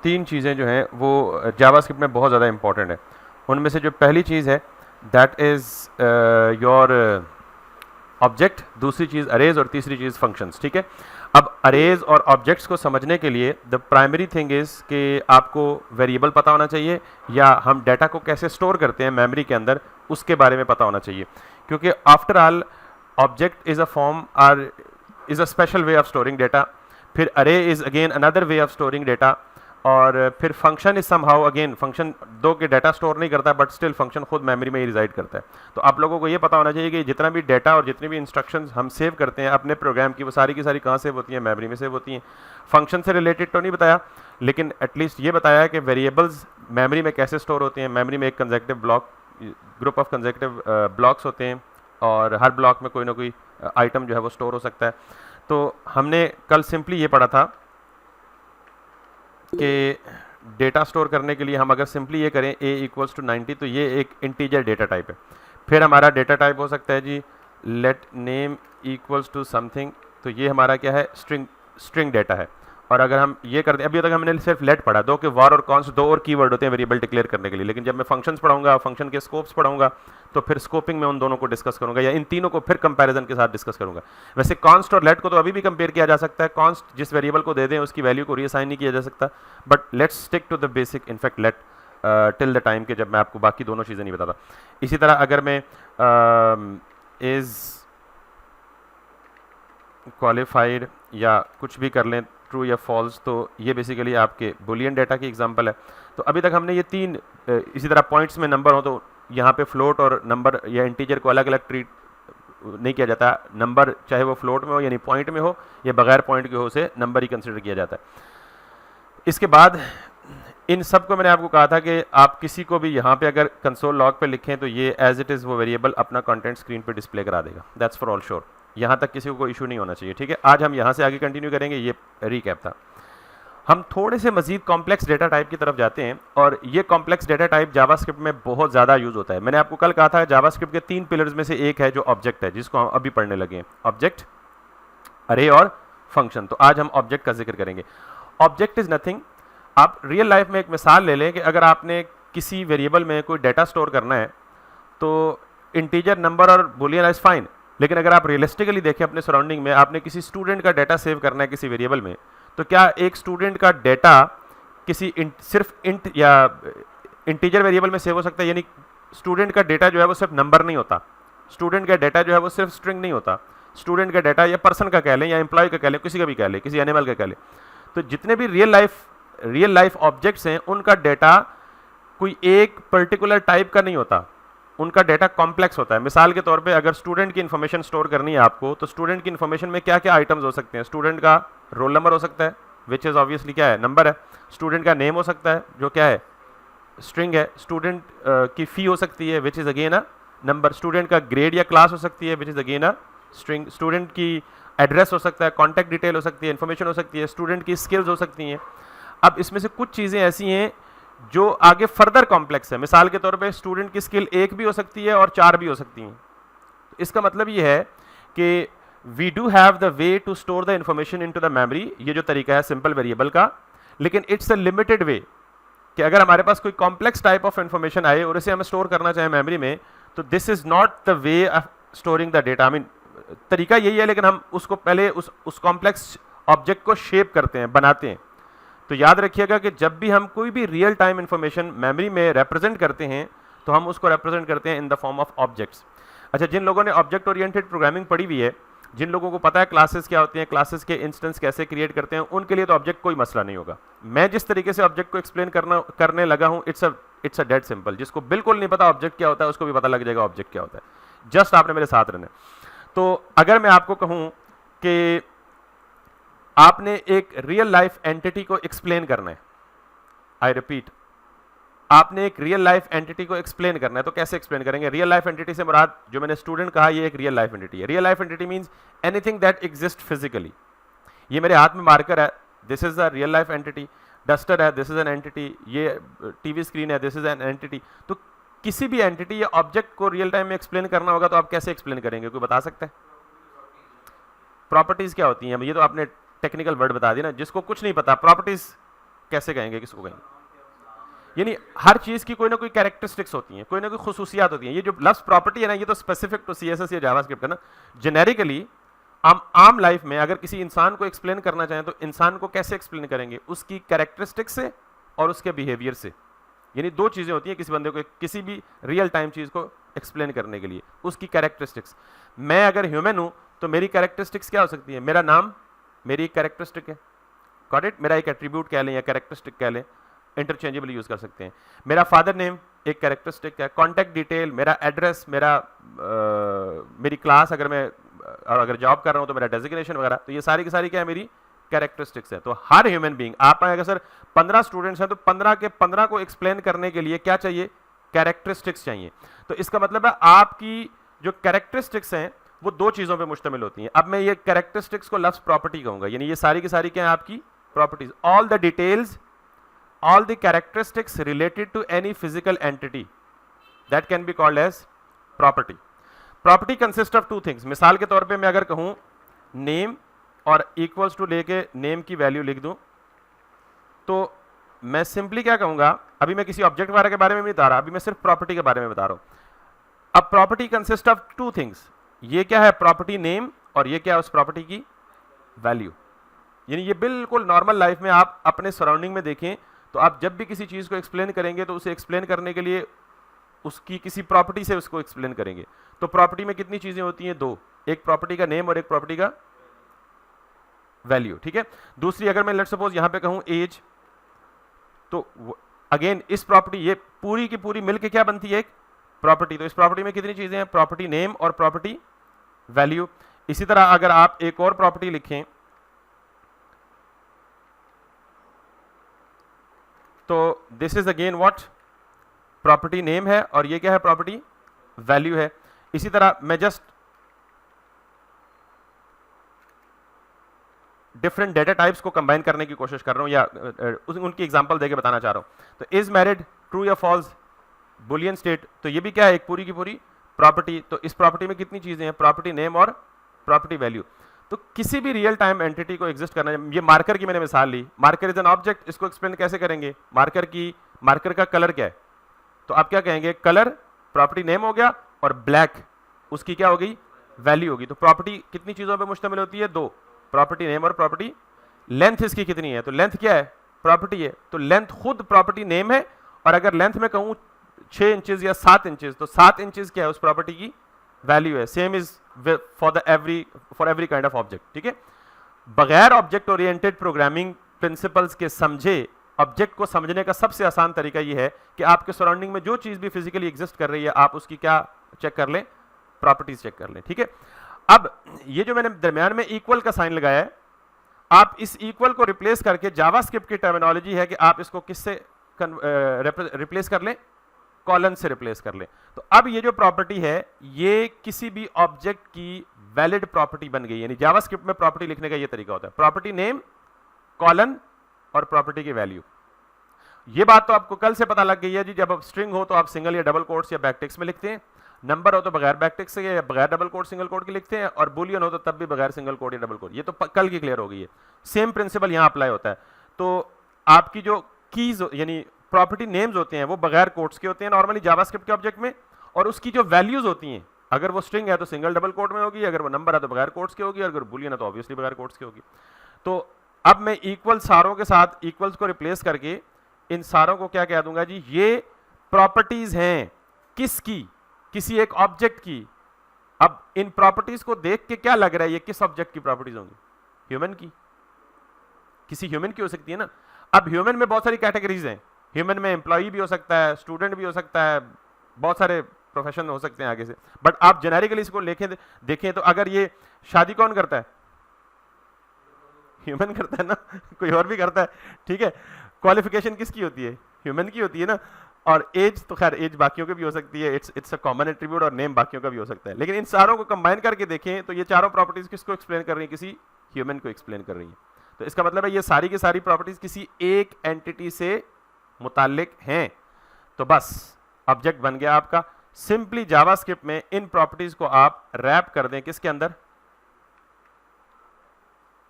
तीन चीज़ें जो हैं वो जावास्क्रिप्ट में बहुत ज़्यादा इंपॉर्टेंट है। उनमें से जो पहली चीज़ है दैट इज़ योर ऑब्जेक्ट, दूसरी चीज़ अरेज और तीसरी चीज़ फंक्शंस। ठीक है, अब अरेज और ऑब्जेक्ट्स को समझने के लिए द प्राइमरी थिंग इज़ कि आपको वेरिएबल पता होना चाहिए, या हम डाटा को कैसे स्टोर करते हैं मेमोरी के अंदर उसके बारे में पता होना चाहिए, क्योंकि after all object is a form or is a special way of storing data, फिर array is again another way of storing data, और फिर function is somehow again, function दो के डाटा स्टोर नहीं करता बट स्टिल फंक्शन खुद memory में ही रिजाइड करता है। तो आप लोगों को ये पता होना चाहिए कि जितना भी डाटा और जितनी भी इंस्ट्रक्शंस हम सेव करते हैं अपने प्रोग्राम की, वो सारी की सारी कहाँ सेव होती हैं, मेमोरी में सेव होती हैं। फंक्शन से रिलेटेड तो नहीं बताया, लेकिन एटलीस्ट ये बताया है कि वेरिएबल्स मेमोरी में कैसे स्टोर होते हैं। मेमोरी में एक conjunctive block, group of conjunctive blocks होते हैं, और हर ब्लॉक में कोई ना कोई आइटम जो है वो स्टोर हो सकता है। तो हमने कल सिंपली ये पढ़ा था कि डेटा स्टोर करने के लिए हम अगर सिंपली ये करें a इक्वल्स टू 90, तो ये एक इंटीजर डेटा टाइप है। फिर हमारा डेटा टाइप हो सकता है जी let name equals to something, तो ये हमारा क्या है, स्ट्रिंग डेटा है। और अगर हम ये करते हैं, अभी तक हमने सिर्फ लेट पढ़ा, दो के वार और कॉन्स्ट दो और कीवर्ड होते हैं वेरिएबल डिक्लेयर करने के लिए, लेकिन जब मैं फंक्शंस पढ़ाऊंगा, फंक्शन के स्कोप्स पढ़ाऊंगा, तो फिर स्कोपिंग में उन दोनों को डिस्कस करूंगा, या इन तीनों को फिर कंपैरिजन के साथ डिस्कस करूंगा। वैसे कॉन्स्ट और लेट को तो अभी भी कंपेयर किया जा सकता है, कॉन्स्ट जिस वेरिएबल को दे दें उसकी वैल्यू को रीअसाइन नहीं किया जा सकता, but let's stick to the basic in fact let till the time के जब मैं आपको बाकी दोनों चीज़ें नहीं बताता। इसी तरह अगर मैं इज़ क्वालिफाइड या कुछ भी कर लें, ट्रू या फॉल्स, तो ये बेसिकली आपके बुलियन डाटा की एग्जांपल है। तो अभी तक हमने ये तीन, इसी तरह पॉइंट्स में नंबर हो तो यहाँ पे फ्लोट और नंबर या इंटीजर को अलग अलग ट्रीट नहीं किया जाता। नंबर चाहे वो फ्लोट में हो यानी पॉइंट में हो, या बगैर पॉइंट के हो, उसे नंबर ही कंसिडर किया जाता है। इसके बाद इन सब को मैंने आपको कहा था कि आप किसी को भी यहाँ पे अगर कंसोल लॉग पे लिखें तो ये एज इट इज़ वो वेरिएबल अपना कंटेंट स्क्रीन पे डिस्प्ले करा देगा। दैट्स फॉर ऑल श्योर, यहाँ तक किसी को कोई इशू नहीं होना चाहिए। ठीक है, आज हम यहाँ से आगे कंटिन्यू करेंगे, ये रिकैप था। हम थोड़े से मजीद कॉम्प्लेक्स डेटा टाइप की तरफ जाते हैं, और ये कॉम्प्लेक्स डेटा टाइप जावास्क्रिप्ट में बहुत ज़्यादा यूज़ होता है। मैंने आपको कल कहा था जावास्क्रिप्ट के तीन पिलर्स में से एक है जो ऑब्जेक्ट है, जिसको हम अभी पढ़ने लगे हैं, ऑब्जेक्ट, अरे और फंक्शन। तो आज हम ऑब्जेक्ट का जिक्र करेंगे। ऑब्जेक्ट इज़ नथिंग, आप रियल लाइफ में एक मिसाल ले लें कि अगर आपने किसी वेरिएबल में कोई डाटा स्टोर करना है, तो इंटीजर, नंबर और बुलियन इज फाइन, लेकिन अगर आप रियलिस्टिकली देखें अपने सराउंडिंग में, आपने किसी स्टूडेंट का डाटा सेव करना है किसी वेरिएबल में, तो क्या एक स्टूडेंट का डाटा किसी सिर्फ इंट या इंटीजर वेरिएबल में सेव हो सकता है? यानी स्टूडेंट का डाटा जो है वो सिर्फ नंबर नहीं होता, स्टूडेंट का डाटा जो है वो सिर्फ स्ट्रिंग नहीं होता, स्टूडेंट का डाटा या पर्सन का कह लें, या एम्प्लॉय का कह लें, किसी का भी कह लें, किसी एनिमल का कह लें, तो जितने भी रियल लाइफ ऑब्जेक्ट्स हैं उनका डाटा कोई एक पर्टिकुलर टाइप का नहीं होता, उनका डाटा कॉम्प्लेक्स होता है। मिसाल के तौर पे अगर स्टूडेंट की इन्फॉर्मेशन स्टोर करनी है आपको, तो स्टूडेंट की इन्फॉर्मेशन में क्या क्या आइटम्स हो सकते हैं? स्टूडेंट का रोल नंबर हो सकता है, विच इज़ ऑब्वियसली क्या है, नंबर है। स्टूडेंट का नेम हो सकता है जो क्या है, स्ट्रिंग है। स्टूडेंट की फ़ी हो सकती है which is again a number. Student का ग्रेड या क्लास हो सकती है which is again a string. Student की एड्रेस हो सकता है, कॉन्टैक्ट डिटेल हो सकती है, इन्फॉर्मेशन हो सकती है, स्टूडेंट की स्किल्स हो सकती हैं। अब इसमें से कुछ चीज़ें ऐसी हैं जो आगे फर्दर कॉम्प्लेक्स है। मिसाल के तौर पे स्टूडेंट की स्किल एक भी हो सकती है और चार भी हो सकती हैं। इसका मतलब ये है कि we do have the way to store the information into the memory, ये जो तरीका है सिंपल वेरिएबल का, लेकिन इट्स अ लिमिटेड वे कि अगर हमारे पास कोई कॉम्प्लेक्स टाइप ऑफ इंफॉर्मेशन आए और इसे हमें स्टोर करना चाहें मेमोरी में, तो this is not the way of storing the data. I mean तरीका यही है, लेकिन हम उसको पहले उस कॉम्प्लेक्स ऑब्जेक्ट को शेप करते हैं, बनाते हैं। तो याद रखिएगा कि जब भी हम कोई भी रियल टाइम इंफॉर्मेशन मेमोरी में रिप्रेजेंट करते हैं, तो हम उसको रिप्रेजेंट करते हैं in the form of objects. अच्छा, जिन लोगों ने ऑब्जेक्ट ओरिएंटेड प्रोग्रामिंग पढ़ी हुई है, जिन लोगों को पता है क्लासेस क्या होती हैं, क्लासेस के इंस्टेंस कैसे क्रिएट करते हैं, उनके लिए तो ऑब्जेक्ट कोई मसला नहीं होगा। मैं जिस तरीके से ऑब्जेक्ट को एक्सप्लेन करने लगा हूँ, इट्स अ डेड सिंपल। जिसको बिल्कुल नहीं पता ऑब्जेक्ट क्या होता है, उसको भी पता लग जाएगा ऑब्जेक्ट क्या होता है। जस्ट आपने मेरे साथ रहना। तो अगर मैं आपको कहूँ कि आपने एक रियल लाइफ एंटिटी को एक्सप्लेन करना है, आई रिपीट, आपने एक रियल लाइफ एंटिटी को एक्सप्लेन करना है, तो कैसे एक्सप्लेन करेंगे? रियल लाइफ एंटिटी से मुराद, जो मैंने स्टूडेंट कहा, ये एक रियल लाइफ एंटिटी है। Real life entity means anything that exist physically. ये मेरे हाथ में मार्कर है, this is a real life entity. Duster है, दिस इज एन एंटिटी। ये टीवी स्क्रीन है, दिस इज एन एंटिटी। तो किसी भी एंटिटी या ऑब्जेक्ट को रियल टाइम में एक्सप्लेन करना होगा, तो आप कैसे एक्सप्लेन करेंगे? कोई बता सकता है? प्रॉपर्टीज क्या होती हैं? ये तो आपने टेक्निकल वर्ड बता दिया ना, जिसको कुछ नहीं पता। प्रॉपर्टीज कैसे कहेंगे, किसको कहेंगे? यानी हर चीज की कोई ना कोई कैरेक्टरिस्टिक्स होती हैं, कोई ना कोई खुसूसियात होती हैं। ये जो लफ्ज प्रॉपर्टी है ना, ये तो स्पेसिफिक टू सीएसएस या जावास्क्रिप्ट है ना। जेनेरिकली आम लाइफ में अगर किसी इंसान को एक्सप्लेन करना चाहें तो इंसान को कैसे एक्सप्लेन करेंगे? उसकी कैरेक्टरिस्टिक्स से और उसके बिहेवियर से। यानी दो चीजें होती हैं किसी बंदे को किसी भी रियल टाइम चीज को एक्सप्लेन करने के लिए, उसकी कैरेक्टरिस्टिक्स। मैं अगर ह्यूमन हूं तो मेरी कैरेक्टरिस्टिक्स क्या हो सकती है? मेरा नाम मेरी एक कैरेक्टरिस्टिक है, गॉट इट? मेरा एक एट्रीब्यूट कह लें या कैरेक्टरिस्टिक कह लें, इंटरचेंजेबल यूज कर सकते हैं। मेरा फादर नेम एक कैरेक्टरिस्टिक है, कॉन्टैक्ट डिटेल, मेरा एड्रेस, मेरी क्लास, अगर जॉब कर रहा हूं तो मेरा डेजिग्नेशन वगैरह, तो ये सारी की सारी क्या है? मेरी कैरेक्टरिस्टिक्स है। तो हर ह्यूमन बीइंग, आप अगर सर 15 स्टूडेंट्स हैं तो 15 के 15 को एक्सप्लेन करने के लिए क्या चाहिए? कैरेक्टरिस्टिक्स चाहिए। तो इसका मतलब है आपकी जो कैरेक्टरिस्टिक्स हैं वो दो चीजों पे मुश्तमिल होती हैं। अब मैं ये कैरेक्टरिस्टिक्स को लफ्ज प्रॉपर्टी कहूंगा, यानी ये सारी की सारी क्या है? आपकी properties. All the details, all the characteristics related to any physical entity that can be called as property. Property consists of two things. मिसाल के तौर पे मैं अगर कहूं name और equals to लेके name की वैल्यू लिख दूं, तो मैं सिंपली क्या कहूंगा? अभी मैं किसी ऑब्जेक्ट वगैरह के बारे में नहीं बता रहा, अभी मैं सिर्फ प्रॉपर्टी के बारे में बता रहा हूं। अब property consist of two things. ये क्या है? प्रॉपर्टी नेम, और ये क्या है? उस प्रॉपर्टी की वैल्यू। यानी ये बिल्कुल नॉर्मल लाइफ में आप अपने सराउंडिंग में देखें तो आप जब भी किसी चीज को एक्सप्लेन करेंगे तो उसे एक्सप्लेन करने के लिए उसकी किसी प्रॉपर्टी से उसको एक्सप्लेन करेंगे। तो प्रॉपर्टी में कितनी चीजें होती हैं? दो, एक प्रॉपर्टी का नेम और एक प्रॉपर्टी का वैल्यू, ठीक है। दूसरी, अगर मैं लेट्स सपोज यहां पे कहूं एज, तो अगेन इस प्रॉपर्टी, ये पूरी की पूरी मिलके क्या बनती है? एक प्रॉपर्टी। तो इस प्रॉपर्टी में कितनी चीजें हैं? प्रॉपर्टी नेम और प्रॉपर्टी वैल्यू। इसी तरह अगर आप एक और प्रॉपर्टी लिखें तो this is again what? Property name है, और ये क्या है? प्रॉपर्टी वैल्यू है। इसी तरह मैं जस्ट डिफरेंट डेटा टाइप्स को कंबाइन करने की कोशिश कर रहा हूं या उनकी एग्जांपल देके बताना चाह रहा हूं। तो इज मैरिड, ट्रू या फॉल्स, बुलियन स्टेट, तो ये भी क्या है? एक पूरी की पूरी प्रॉपर्टी। तो इस प्रॉपर्टी में कितनी चीजें हैं? प्रॉपर्टी नेम और प्रॉपर्टी वैल्यू। तो किसी भी रियल टाइम एंटिटी को एग्जिस्ट करना, ये मार्कर की मैंने मिसाल ली, मार्कर इज एन ऑब्जेक्ट, इसको एक्सप्लेन कैसे करेंगे? मार्कर का कलर क्या है? तो आप क्या कहेंगे? कलर प्रॉपर्टी नेम हो गया, और ब्लैक उसकी क्या होगी? वैल्यू होगी। तो प्रॉपर्टी कितनी चीजों पे मुश्तमिल होती है? दो, प्रॉपर्टी नेम और प्रॉपर्टी। लेंथ इसकी कितनी है? तो लेंथ क्या है? प्रॉपर्टी है। तो लेंथ खुद प्रॉपर्टी नेम है, और अगर लेंथ में कहूं 6 इंचेस या 7 इंचेस, तो 7 इंचेस क्या है? उस प्रॉपर्टी की वैल्यू है। Same is for every kind of object, ठीक है। बगैर ऑब्जेक्ट ओरिएंटेड प्रोग्रामिंग प्रिंसिपल्स के समझे ऑब्जेक्ट को समझने का सबसे आसान तरीका यह है कि आपके सराउंडिंग में जो चीज भी फिजिकली एग्जिस्ट कर रही है, आप उसकी क्या चेक कर लें? प्रॉपर्टीज चेक कर लें, ठीक है। अब ये जो मैंने दरमियान में इक्वल का साइन लगाया है, आप इस इक्वल को रिप्लेस करके, जावास्क्रिप्ट की टर्मिनोलॉजी है कि आप इसको किससे रिप्लेस कर लें? कॉलन से रिप्लेस कर लें। तो अब ये जो प्रॉपर्टी है ये किसी भी ऑब्जेक्ट की वैलिड प्रॉपर्टी बन गई। यानी जावास्क्रिप्ट में प्रॉपर्टी लिखने का ये तरीका होता है, प्रॉपर्टी नेम, कॉलन और प्रॉपर्टी की वैल्यू। ये बात तो आपको कल से पता लग गई है जी, जब आप स्ट्रिंग हो तो आप सिंगल या डबल कोट्स या बैकटिक्स में लिखते हैं, नंबर हो तो बगैर बैकटिक्स से या बगैर डबल कोट सिंगल कोट के लिखते हैं, और बुलियन हो तो तब भी बगैर सिंगल कोट या डबल कोट। ये तो कल की क्लियर हो गई है। सेम प्रिंसिपल यहां अप्लाई होता है। तो आपकी जो कीज यानी प्रॉपर्टी नेम्स होते हैं वो बगैर कोट्स के होते हैं नॉर्मली जावास्क्रिप्ट के ऑब्जेक्ट में, और उसकी जो वैल्यूज होती हैं, अगर वो स्ट्रिंग है तो सिंगल डबल कोट में होगी, अगर वो नंबर है तो बगैर कोट्स के होगी, अगर बुलियन है तो ऑब्वियसली बगैर कोट्स के होगी। तो अब मैं इक्वल सारों के साथ इक्वल्स को रिप्लेस करके इन सारों को क्या कह दूंगा जी? ये प्रॉपर्टीज हैं किसकी? किसी एक ऑब्जेक्ट की। अब इन प्रॉपर्टीज को देख के क्या लग रहा है ये किस ऑब्जेक्ट की प्रॉपर्टीज होंगी? ह्यूमन की, किसी ह्यूमन की हो सकती है ना। अब ह्यूमन में बहुत सारी कैटेगरीज हैं। ह्यूमन में एम्प्लॉई भी हो सकता है, स्टूडेंट भी हो सकता है, बहुत सारे प्रोफेशन हो सकते हैं आगे से। बट आप जेनेरिकली इसको देखें तो अगर ये शादी कौन करता है? ह्यूमन करता है ना, कोई और भी करता है, ठीक है। क्वालिफिकेशन किसकी होती है? ह्यूमन की होती है ना। और एज तो खैर एज बाकियों की भी हो सकती है, इट्स अ कॉमन एट्रीब्यूट, और नेम बाकियों का भी हो सकता है। लेकिन इन सारों को कंबाइन करके देखें तो ये चारों प्रॉपर्टीज किसको एक्सप्लेन कर रही है? किसी ह्यूमन को एक्सप्लेन कर रही है। तो इसका मतलब है ये सारी की सारी प्रॉपर्टीज किसी एक एंटिटी से मुताल्लिक हैं। तो बस ऑब्जेक्ट बन गया आपका। सिंपली जावास्क्रिप्ट में इन प्रॉपर्टीज को आप रैप कर दें किसके अंदर?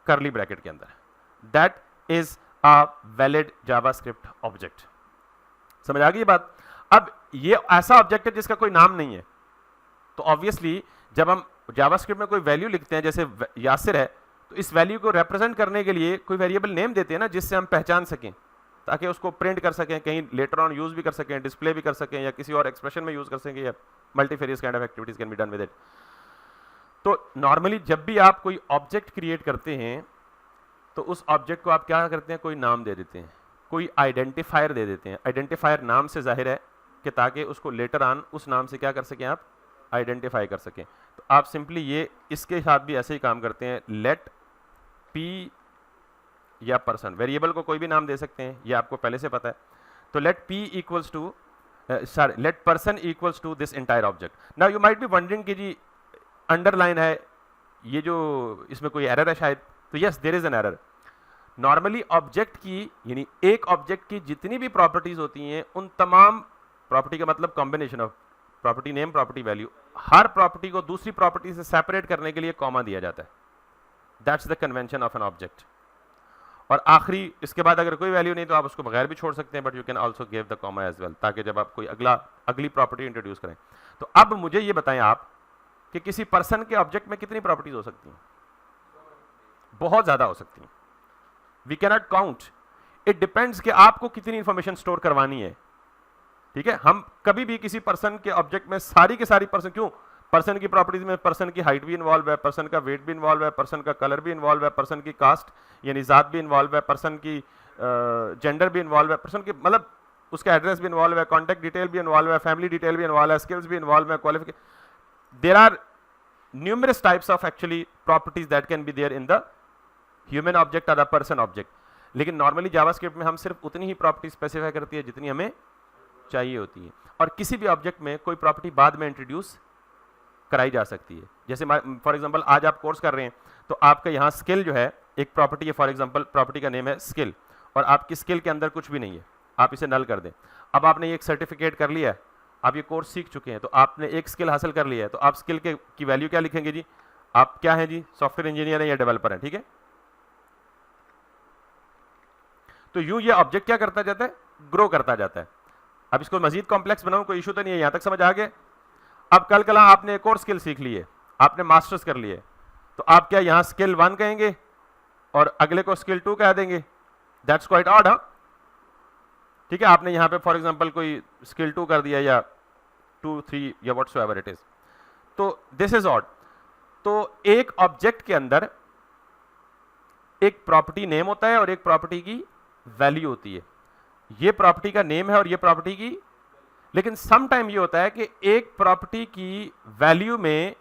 कर्ली ब्रैकेट के अंदर। That is a valid JavaScript object। समझ आ गई ये बात? अब ये ऐसा ऑब्जेक्ट है जिसका कोई नाम नहीं है, तो ऑब्वियसली जब हम जावास्क्रिप्ट में कोई वैल्यू लिखते हैं, जैसे यासिर है, तो इस वैल्यू को रिप्रेजेंट करने के लिए कोई वेरिएबल नेम देते हैं ना, जिससे हम पहचान सकें, ताकि उसको प्रिंट कर सकें, कहीं लेटर ऑन यूज भी कर सकें, डिस्प्ले भी कर सकें, या किसी और एक्सप्रेशन में यूज कर सकें, या multifarious kind of activities can be done with it. तो नॉर्मली जब भी आप कोई ऑब्जेक्ट क्रिएट करते हैं तो उस ऑब्जेक्ट को आप क्या करते हैं, कोई नाम दे देते हैं, कोई आइडेंटिफायर दे देते हैं। आइडेंटिफायर नाम से जाहिर है कि ताकि उसको लेटर ऑन उस नाम से क्या कर सकें, आप आइडेंटिफाई कर सकें। तो आप सिंपली ये इसके साथ भी ऐसे ही काम करते हैं, लेट पी या पर्सन, वेरिएबल को कोई भी नाम दे सकते हैं, ये आपको पहले से पता है। तो let p equals to let person equals to this entire object. Now you might be wondering कि जी अंडरलाइन है, ये जो इसमें कोई एरर है शायद, तो yes there is an error. Normally object की, यानी एक ऑब्जेक्ट की जितनी भी प्रॉपर्टीज होती हैं, उन तमाम प्रॉपर्टी का मतलब combination of property name, property value, her property को दूसरी प्रॉपर्टी से सेपरेट करने के लिए कॉमा दिया जाता है। That's the convention of an object. और आखिरी इसके बाद अगर कोई वैल्यू नहीं तो आप उसको बगैर भी छोड़ सकते हैं, but you can also give the comma as well, ताकि जब आप कोई अगली प्रॉपर्टी इंट्रोड्यूस करें। तो अब मुझे ये बताएं आप कि किसी पर्सन के ऑब्जेक्ट में कितनी प्रॉपर्टीज हो सकती हैं? बहुत ज्यादा हो सकती हैं। We can not count, it depends कि आपको कितनी इंफॉर्मेशन स्टोर करवानी है। ठीक है, हम कभी भी किसी पर्सन के ऑब्जेक्ट में सारी के सारी पर्सन, क्यों, पर्सन की प्रॉपर्टीज में पर्सन की हाइट भी इन्वॉल्व है, पर्सन का वेट भी इन्वॉल्व है, पर्सन का कलर भी इन्वॉल्व है, पर्सन की कास्ट यानी जात भी इन्वॉल्व है, पर्सन की जेंडर भी इन्वॉल्व है, पर्सन की मतलब उसका एड्रेस भी इन्वॉल्व है, कॉन्टैक्ट डिटेल भी इन्वॉल्व है, फैमिली डिटेल भी इन्वॉल्व है, स्किल्स भी इन्वॉल्व है, qualification. There are numerous types of actually properties that can be there in the human object और द पर्सन ऑब्जेक्ट। लेकिन नॉर्मली जावास्क्रिप्ट में हम सिर्फ उतनी ही प्रॉपर्टी स्पेसिफाई करती है जितनी हमें चाहिए होती है, और किसी भी ऑब्जेक्ट में कोई प्रॉपर्टी बाद में इंट्रोड्यूस कराई जा सकती है। जैसे फॉर एग्जांपल आज आप कोर्स कर रहे हैं, तो आपका यहाँ स्किल जो है एक प्रॉपर्टी है, फॉर एग्जांपल प्रॉपर्टी का नेम है स्किल, और आपकी स्किल के अंदर कुछ भी नहीं है, आप इसे नल कर दें। अब आपने ये एक सर्टिफिकेट कर लिया है, आप ये कोर्स सीख चुके हैं, तो आपने एक स्किल हासिल कर लिया है, तो आप स्किल की वैल्यू क्या लिखेंगे जी? आप क्या है जी, सॉफ्टवेयर इंजीनियर है या डेवलपर है, ठीक है। तो यूं ये ऑब्जेक्ट क्या करता जाता है, ग्रो करता जाता है। अब इसको मजीद कॉम्प्लेक्स बनाऊं, कोई इशू तो नहीं है, यहां तक समझ आ गया। अब कल कल आपने एक और स्किल सीख ली है, आपने मास्टर्स कर लिए, तो आप क्या यहां स्किल 1 कहेंगे और अगले को स्किल 2 कह देंगे? That's quite odd. हाँ ठीक है, आपने यहां पे फॉर एग्जांपल कोई स्किल 2 कर दिया या 2, 3 या व्हाटसोएवर इट इज, तो दिस इज ऑड। तो एक ऑब्जेक्ट के अंदर एक प्रॉपर्टी नेम होता है और एक प्रॉपर्टी की वैल्यू होती है। ये प्रॉपर्टी का नेम है और ये प्रॉपर्टी की, लेकिन सम टाइम ये होता है कि एक प्रॉपर्टी की वैल्यू में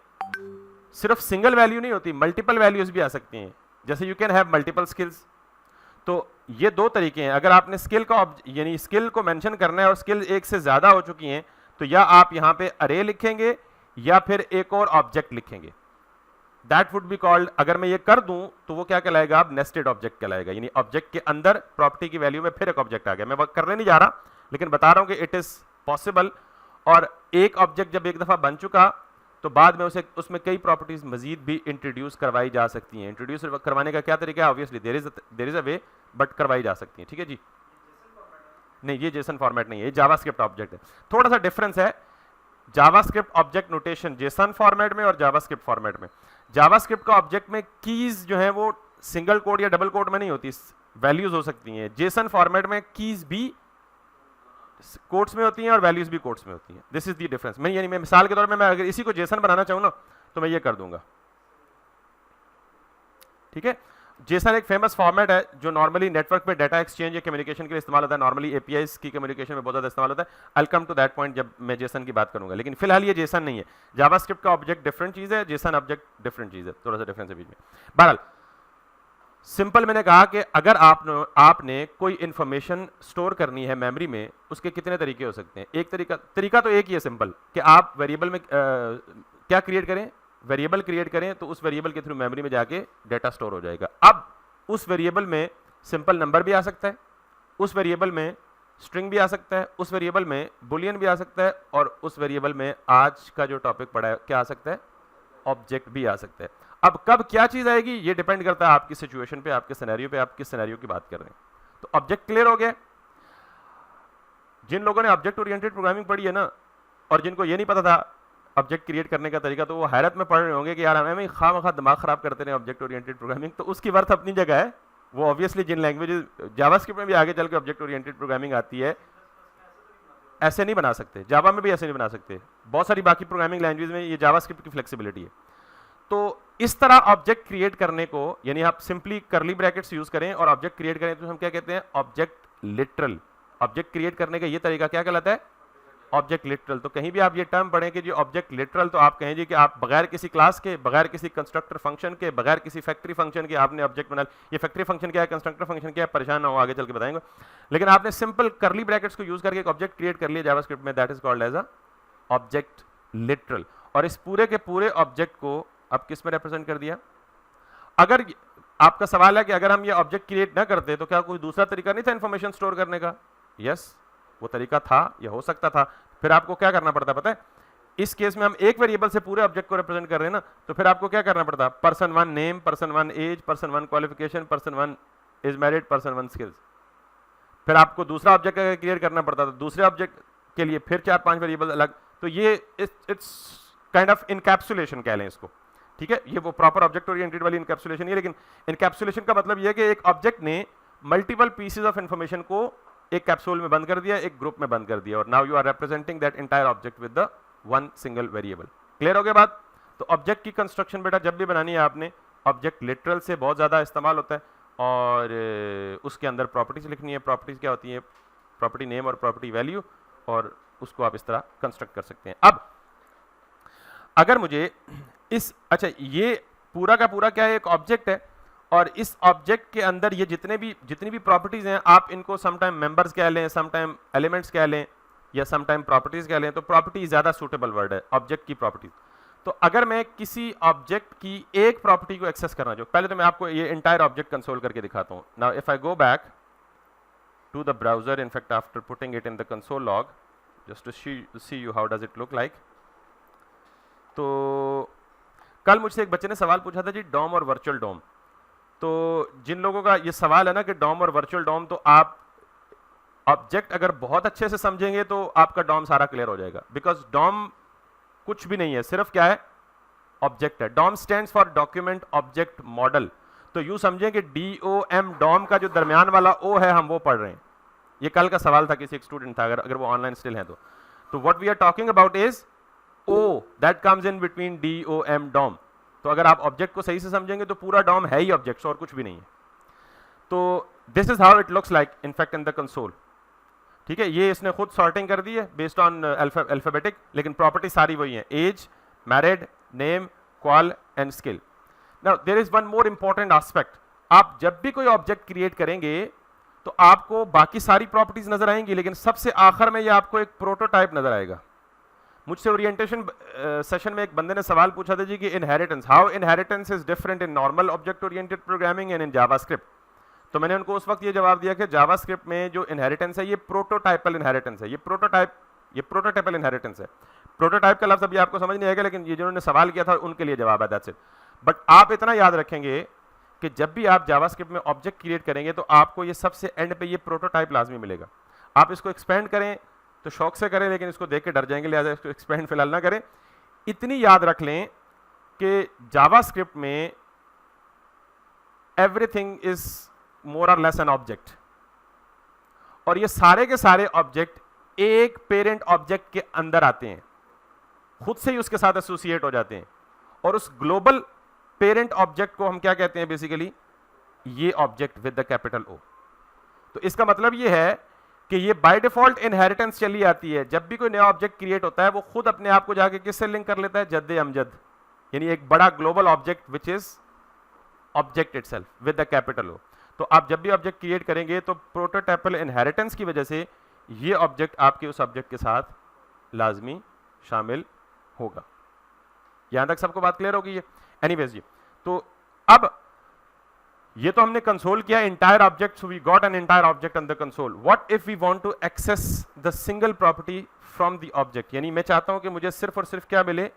सिर्फ सिंगल वैल्यू नहीं होती, मल्टीपल वैल्यूज भी आ सकती हैं। जैसे you can have multiple skills. तो ये दो तरीके हैं, अगर आपने स्किल का यानी स्किल को मेंशन करना है और स्किल एक से ज्यादा हो चुकी हैं, तो या आप यहां पे अरे लिखेंगे या फिर एक और ऑब्जेक्ट लिखेंगे। दैट वुड बी कॉल्ड, अगर मैं ये कर दूं तो वो क्या कहलाएगा, अब नेस्टेड ऑब्जेक्ट कहलाएगा, यानी ऑब्जेक्ट के अंदर प्रॉपर्टी की वैल्यू में फिर एक ऑब्जेक्ट आ गया। मैं वर्क करने नहीं जा रहा, लेकिन बता रहा हूं कि इट इज पॉसिबल। और एक ऑब्जेक्ट जब एक दफा बन चुका तो बाद में उसमें कई प्रॉपर्टीज मजीद भी इंट्रोड्यूस करवाई जा सकती हैं। इंट्रोड्यूस करवाने का क्या तरीका है, obviously there is a way, but करवाई जा सकती है। ठीक है जी, नहीं ये जेसन फॉर्मेट नहीं है, ये जावास्क्रिप्ट ऑब्जेक्ट है। थोड़ा सा डिफरेंस है JavaScript object notation JSON format में और जावास्क्रिप्ट फॉर्मेट में। जावास्क्रिप्ट का ऑब्जेक्ट में कीज जो है वो सिंगल कोड या डबल कोड में नहीं होती, वैल्यूज हो सकती हैं। जेसन फॉर्मेट में कीज भी कोट्स में होती हैं और वैल्यूज भी कोट्स में होती हैं। This is the difference. मैं यानी मैं मिसाल के तौर पे मैं अगर इसी को जेसन बनाना चाहूँ ना तो मैं ये कर दूंगा। ठीक है, जेसन एक फेमस फॉर्मेट है जो नॉर्मली नेटवर्क पे डाटा एक्सचेंज या कम्युनिकेशन के लिए इस्तेमाल होता है। नॉर्मली एपीआईज की कम्युनिकेशन में बहुत ज्यादा इस्तेमाल होता है। I will come to that point जब मैं जेसन की बात करूंगा, लेकिन फिलहाल ये जेसन नहीं है। जावास्क्रिप्ट का ऑब्जेक्ट डिफरेंट चीज है, जेसन ऑब्जेक्ट डिफरेंट चीज है, थोड़ा सा डिफरेंस है बीच में। बहरहाल सिंपल मैंने कहा कि अगर आपने कोई इंफॉर्मेशन स्टोर करनी है मेमोरी में, उसके कितने तरीके हो सकते हैं। एक तरीका तो एक ही है सिंपल, कि आप वेरिएबल में क्या क्रिएट करें, वेरिएबल क्रिएट करें, तो उस वेरिएबल के थ्रू मेमोरी में जाके डेटा स्टोर हो जाएगा। अब उस वेरिएबल में सिंपल नंबर भी आ सकता है, उस वेरिएबल में स्ट्रिंग भी आ सकता है, उस वेरिएबल में बुलियन भी आ सकता है, और उस वेरिएबल में आज का जो टॉपिक पढ़ा है क्या आ सकता है, ऑब्जेक्ट भी आ सकता है। अब कब क्या चीज आएगी ये डिपेंड करता है आपकी सिचुएशन पे, आपके सिनेरियो पे, आप किस सिनेरियो की बात कर रहे हैं। तो ऑब्जेक्ट क्लियर हो गया। जिन लोगों ने ऑब्जेक्ट ओरिएंटेड प्रोग्रामिंग पढ़ी है ना, और जिनको ये नहीं पता था ऑब्जेक्ट क्रिएट करने का तरीका, तो वो हैरत में पढ़ रहे होंगे कि यार हमें खामखा दिमाग खराब करते रहे ऑब्जेक्ट ओरिएंटेड प्रोग्रामिंग। तो उसकी वर्थ अपनी जगह है। वो ऑब्वियसली जिन लैंग्वेजेस जावास्क्रिप्ट में भी आगे चल के ऑब्जेक्ट ओरिएंटेड प्रोग्रामिंग आती है, ऐसे नहीं बना सकते, जावा में भी ऐसे नहीं बना सकते, बहुत सारी बाकी प्रोग्रामिंग लैंग्वेज में ये जावास्क्रिप्ट की फ्लेक्सिबिलिटी है। तो इस तरह ऑब्जेक्ट क्रिएट करने को, यानी आप सिंपली करली ब्रैकेट्स यूज करें और ऑब्जेक्ट क्रिएट करें, तो हम क्या कहते हैं, ऑब्जेक्ट लिटरल। ऑब्जेक्ट क्रिएट करने का ये तरीका क्या कहलाता है, ऑब्जेक्ट लिटरल। तो कहीं भी आप ये टर्म पढ़ें कि जी ऑब्जेक्ट लिटरल, तो आप कहें जी कि आप बगैर किसी क्लास के, बगैर किसी कंस्ट्रक्टर फंक्शन के, बगैर किसी फैक्ट्री फंक्शन के आपने ऑब्जेक्ट बना। ये फैक्ट्री फंक्शन क्या है, कंस्ट्रक्टर फंक्शन क्या है, परेशान ना हो, आगे चल के बताएंगे। लेकिन आपने सिंपल करली ब्रैकेट्स को यूज करके एक ऑब्जेक्ट क्रिएट कर लिया जावास्क्रिप्ट में, that is called as a object literal. और इस पूरे के पूरे ऑब्जेक्ट को अब किस में रिप्रेजेंट कर दिया। अगर आपका सवाल है कि अगर हम ये ऑब्जेक्ट क्रिएट ना करते तो क्या कोई दूसरा तरीका नहीं था इंफॉर्मेशन स्टोर करने का? यस, वो तरीका था, या हो सकता था। फिर आपको क्या करना पड़ता पता है, इस केस में हम एक वेरिएबल से पूरे ऑब्जेक्ट को रिप्रेजेंट कर रहे हैं ना, तो फिर आपको क्या करना पड़ता, person 1 name, person 1 age, person 1 qualification, person 1 is married, person 1 skills. फिर आपको दूसरा ऑब्जेक्ट क्रिएट करना पड़ता था, दूसरे ऑब्जेक्ट के लिए फिर 4-5 वेरिएबल अलग। तो ये इट्स काइंड ऑफ इनकैप्सुलेशन कह लें इसको, ठीक है। ये वो प्रॉपर ऑब्जेक्ट ओरिएंटेड वाली इनकैप्सुलेशन है, लेकिन इनकैप्सुलेशन का मतलब ये है कि एक ऑब्जेक्ट ने मल्टीपल पीसेस ऑफ इंफॉर्मेशन को एक कैप्सूल में बंद कर दिया, एक ग्रुप में बंद कर दिया, और now you are representing that entire object with the one single variable. Clear हो गया बात? तो ऑब्जेक्ट की कंस्ट्रक्शन बेटा जब भी बनानी है आपने, ऑब्जेक्ट लिटरल से बहुत ज्यादा इस्तेमाल होता है, और उसके अंदर प्रॉपर्टीज लिखनी है। प्रॉपर्टीज क्या होती है, प्रॉपर्टी नेम और प्रॉपर्टी वैल्यू, और उसको आप इस तरह कंस्ट्रक्ट कर सकते हैं। अब अगर मुझे इस, अच्छा ये पूरा का पूरा क्या है, एक ऑब्जेक्ट है, और इस ऑब्जेक्ट के अंदर ये जितनी भी प्रॉपर्टीज हैं, आप इनको समटाइम मेंबर्स कह लें, समटाइम एलिमेंट्स कह लें, या समटाइम प्रॉपर्टीज कह लें। तो प्रॉपर्टी ज्यादा सूटेबल वर्ड है, ऑब्जेक्ट की प्रॉपर्टीज। तो अगर मैं किसी ऑब्जेक्ट की एक प्रॉपर्टी को एक्सेस करना चाहूँ, पहले तो मैं आपको ये एंटायर ऑब्जेक्ट कंसोल करके दिखाता हूँ। Now if I go back to the browser, in fact after putting it in the console log, just to see you how does it look like. तो कल मुझसे एक बच्चे ने सवाल पूछा था जी, डॉम और वर्चुअल डॉम। तो जिन लोगों का ये सवाल है ना कि डॉम और वर्चुअल डॉम, तो आप ऑब्जेक्ट अगर बहुत अच्छे से समझेंगे तो आपका डॉम सारा क्लियर हो जाएगा। बिकॉज डॉम कुछ भी नहीं है, सिर्फ क्या है, ऑब्जेक्ट है। DOM stands for document object model. तो यूं समझें कि DOM, डॉम का जो दरमियान वाला O है, हम वो पढ़ रहे हैं। ये कल का सवाल था, किसी एक स्टूडेंट था, अगर वो ऑनलाइन स्टिल है तो what we are talking about is O that comes in between DOM DOM. तो अगर आप ऑब्जेक्ट को सही से समझेंगे तो पूरा डॉम है ही ऑब्जेक्ट्स, और कुछ भी नहीं है। तो this is how it looks like in fact in the console, ठीक है। ये इसने खुद सॉर्टिंग कर दी है बेस्ड ऑन अल्फाबेटिक, लेकिन प्रॉपर्टी सारी वही है, age, married, name, qual and skill. Now there is one more important aspect. आप जब भी कोई ऑब्जेक्ट क्रिएट करेंगे तो आपको बाकी सारी प्रॉपर्टीज नजर आएंगी, लेकिन सबसे आखिर में ये आपको एक प्रोटोटाइप नजर आएगा। मुझसे ओरिएंटेशन सेशन में एक बंदे ने सवाल पूछा था जी कि inheritance, how inheritance is different in normal object oriented programming and in JavaScript. तो मैंने उनको उस वक्त ये जवाब दिया कि जावास्क्रिप्ट में जो इनहेरिटेंस है ये प्रोटोटाइपल इनहेरिटेंस है, ये प्रोटोटाइपल इनहेरिटेंस है। प्रोटोटाइप का लफ्ज अभी आपको समझ नहीं आएगा, लेकिन ये जिन्होंने सवाल किया था उनके लिए जवाब है, दैट्स इट। बट आप इतना याद रखेंगे कि जब भी आप जावास्क्रिप्ट में ऑब्जेक्ट क्रिएट करेंगे तो आपको ये सबसे एंड पे ये प्रोटोटाइप लाजमी मिलेगा। आप इसको एक्सपेंड करें तो शौक से करें, लेकिन इसको देख के डर जाएंगे, लिहाजा इसको एक्सपेंड फिलहाल ना करें। इतनी याद रख लें कि जावास्क्रिप्ट में एवरीथिंग इज मोर और लेस एन ऑब्जेक्ट, और ये सारे के सारे ऑब्जेक्ट एक पेरेंट ऑब्जेक्ट के अंदर आते हैं, खुद से ही उसके साथ एसोसिएट हो जाते हैं। और उस ग्लोबल पेरेंट ऑब्जेक्ट को हम क्या कहते हैं, बेसिकली ये object with the capital O। तो इसका मतलब ये है कि ये बाय डिफॉल्ट इनहेरिटेंस चली आती है। जब भी कोई नया ऑब्जेक्ट क्रिएट होता है वो खुद अपने आप को जाके किससे लिंक कर लेता है, जद्दे अमजद, यानी एक बड़ा global object which is object itself with the capital O। तो आप जब भी ऑब्जेक्ट क्रिएट करेंगे तो प्रोटोटाइपल इनहेरिटेंस की वजह से ये ऑब्जेक्ट आपके उस ऑब्जेक्ट के साथ लाजमी शामिल होगा। यहां तक सबको बात क्लियर होगी? एनीवेज जी, तो अब ये तो हमने कंसोल किया entire object, so we got an entire object on the console. What if we want to access the single property from the object, यानी मैं चाहता हूं कि मुझे सिर्फ और सिर्फ क्या मिले,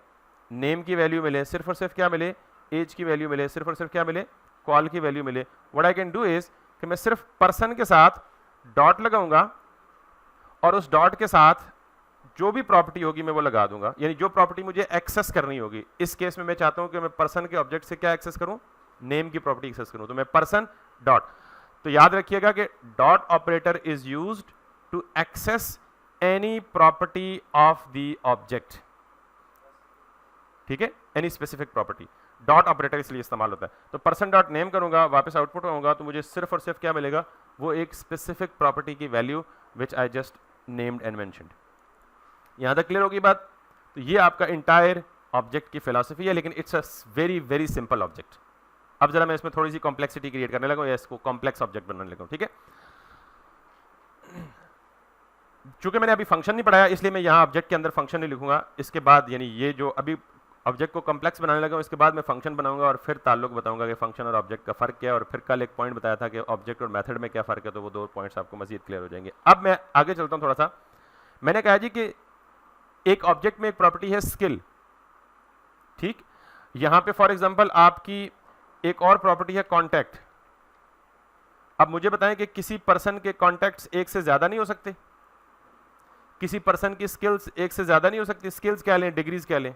नेम की वैल्यू मिले, सिर्फ और सिर्फ क्या मिले, एज की वैल्यू मिले, सिर्फ और सिर्फ क्या मिले, क्वाल की वैल्यू मिले। What I can do is कि मैं सिर्फ पर्सन के साथ डॉट लगाऊंगा और उस डॉट के साथ जो भी प्रॉपर्टी होगी मैं वो लगा दूंगा, यानी जो प्रॉपर्टी मुझे एक्सेस करनी होगी। इस केस में मैं चाहता हूं कि मैं पर्सन के ऑब्जेक्ट से क्या एक्सेस करूं, नेम की प्रॉपर्टी एक्सेस करूं, तो मैं पर्सन डॉट। तो याद रखिएगा कि dot operator is used to access any property of the object, ठीक है, any specific property. Dot operator इसलिए इस्तेमाल होता है। तो पर्सन डॉट नेम करूंगा, वापस आउटपुट होगा, तो मुझे सिर्फ और सिर्फ क्या मिलेगा, वो एक स्पेसिफिक प्रॉपर्टी की value which I just named and mentioned. यहां तक क्लियर होगी बात? तो ये आपका इंटायर ऑब्जेक्ट की फिलॉसफी है, लेकिन it's a very very simple object. अब जरा मैं इसमें थोड़ी सी कॉम्प्लेक्सिटी क्रिएट करने लगा या इसको कॉम्प्लेक्स ऑब्जेक्ट बनाने लगा, ठीक है। चूंकि मैंने अभी फंक्शन नहीं पढ़ाया इसलिए मैं यहाँ ऑब्जेक्ट के अंदर फंक्शन नहीं लिखूंगा। इसके बाद यानी ये जो अभी ऑब्जेक्ट को कॉम्प्लेक्स बनाने लगा हूं, इसके बाद मैं फंक्शन बनाऊंगा और फिर ताल्लुक बताऊंगा कि फंक्शन और ऑब्जेक्ट का फर्क क्या है, और फिर कल एक पॉइंट बताया था कि ऑब्जेक्ट और मेथड में क्या फर्क है, तो वो 2 पॉइंट्स आपको मजीद क्लियर हो जाएंगे। अब मैं आगे चलता हूं थोड़ा सा। मैंने कहा जी कि एक ऑब्जेक्ट में एक प्रॉपर्टी है स्किल, ठीक। यहां पे फॉर एग्जांपल आपकी एक और प्रॉपर्टी है कॉन्टैक्ट। अब मुझे बताएं कि किसी पर्सन के कॉन्टैक्ट्स एक से ज्यादा नहीं हो सकते, किसी पर्सन की स्किल्स एक से ज्यादा नहीं हो सकती। स्किल्स क्या लें, डिग्रीज क्या लें,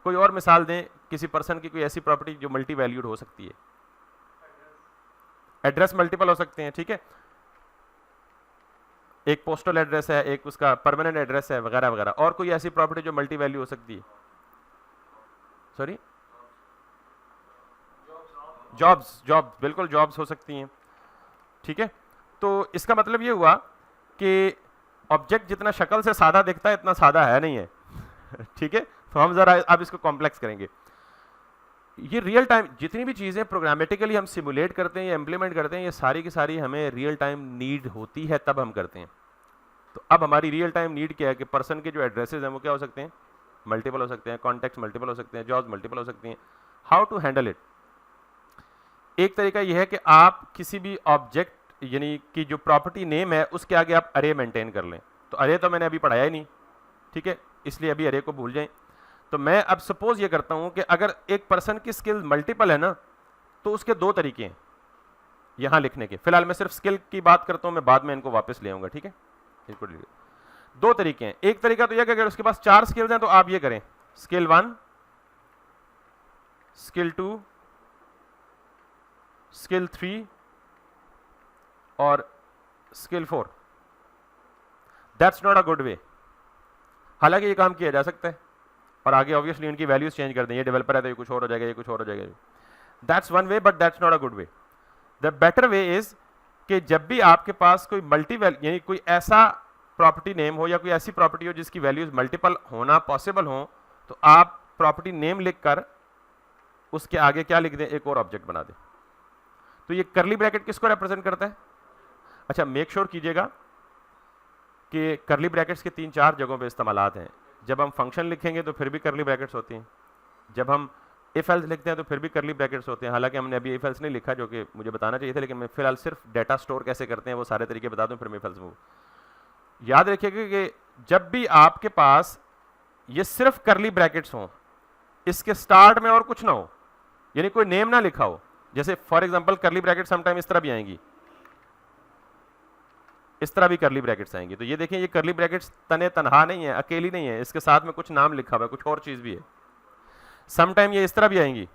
कोई और मिसाल दें किसी पर्सन की कोई ऐसी प्रॉपर्टी जो मल्टी वैल्यूड हो सकती है। एड्रेस मल्टीपल हो सकते हैं, ठीक है, एक पोस्टल एड्रेस है, एक उसका परमानेंट एड्रेस है, वगैरह वगैरह। और कोई ऐसी प्रॉपर्टी जो मल्टी वैल्यू हो सकती है, सॉरी, जॉब्स बिल्कुल जॉब्स हो सकती हैं, ठीक है। तो इसका मतलब ये हुआ कि ऑब्जेक्ट जितना शक्ल से सादा दिखता है इतना सादा है नहीं है ठीक है। तो हम जरा अब इसको कॉम्प्लेक्स करेंगे। ये रियल टाइम जितनी भी चीजें प्रोग्रामेटिकली हम सिमुलेट करते हैं या इंप्लीमेंट करते हैं, ये सारी की सारी हमें रियल टाइम नीड होती है तब हम करते हैं। तो अब हमारी रियल टाइम नीड क्या है कि पर्सन के जो एड्रेसेस हैं वो क्या हो सकते हैं, मल्टीपल हो सकते हैं, कॉन्टैक्ट्स मल्टीपल हो सकते हैं, जॉब्स मल्टीपल हो सकती हैं। How to handle it? एक तरीका यह है कि आप किसी भी ऑब्जेक्ट यानी कि जो प्रॉपर्टी नेम है उसके आगे आप अरे मेंटेन कर लें। तो अरे तो मैंने अभी पढ़ाया ही नहीं, ठीक है, इसलिए अभी अरे को भूल जाएं। तो मैं अब सपोज ये करता हूं कि अगर एक पर्सन की स्किल मल्टीपल है ना, तो उसके 2 तरीके हैं यहां लिखने के। फिलहाल मैं सिर्फ स्किल की बात करता हूं, मैं बाद में इनको वापस ले आऊंगा, ठीक है। इसको 2 तरीके हैं। एक तरीका तो यह कि अगर उसके पास 4 स्किल्स हैं तो आप ये करें, स्किल 1, स्किल 2, स्किल 3 और skill 4। That's not a good way. हालांकि ये काम किया जा सकता है और आगे ऑब्वियसली इनकी वैल्यूज चेंज कर दें। ये डेवलपर है तो ये कुछ और हो जाएगा, ये कुछ और हो जाएगा। That's one way, but that's not a good way. The better way is कि जब भी आपके पास कोई मल्टी यानी कोई ऐसा प्रॉपर्टी नेम हो या कोई ऐसी प्रॉपर्टी हो जिसकी वैल्यूज मल्टीपल होना पॉसिबल हो, तो आप प्रॉपर्टी नेम लिखकर उसके आगे क्या लिख दें, एक और ऑब्जेक्ट बना दें। तो ये करली ब्रैकेट किसको रिप्रेजेंट करता है? अच्छा, मेक श्योर कीजिएगा कि करली ब्रैकेट्स के 3-4 जगहों पे इस्तेमालात हैं। जब हम फंक्शन लिखेंगे तो फिर भी करली ब्रैकेट्स होती हैं, जब हम इफ एल्स लिखते हैं तो फिर भी करली ब्रैकेट्स होते हैं। हालांकि हमने अभी इफ एल्स नहीं लिखा जो कि मुझे बताना चाहिए था, लेकिन मैं फिलहाल सिर्फ डेटा स्टोर कैसे करते हैं वो सारे तरीके बता दूं, फिर मैं इफ एल्स मूव। याद रखिएगा कि जब भी आपके पास ये सिर्फ करली ब्रैकेट्स हों, इसके स्टार्ट में और कुछ ना हो, यानी कोई नेम ना लिखा हो, जैसे फॉर एग्जांपल करली ब्रैकेट समटाइम इस तरह भी आएंगी, इस तरह भी करली ब्रैकेट्स आएंगी। तो ये देखें, ये करली ब्रैकेट्स तने तनहा नहीं है, अकेली नहीं है, इसके साथ में कुछ नाम लिखा हुआ है, कुछ और चीज भी है। समटाइम ये इस तरह भी आएंगी।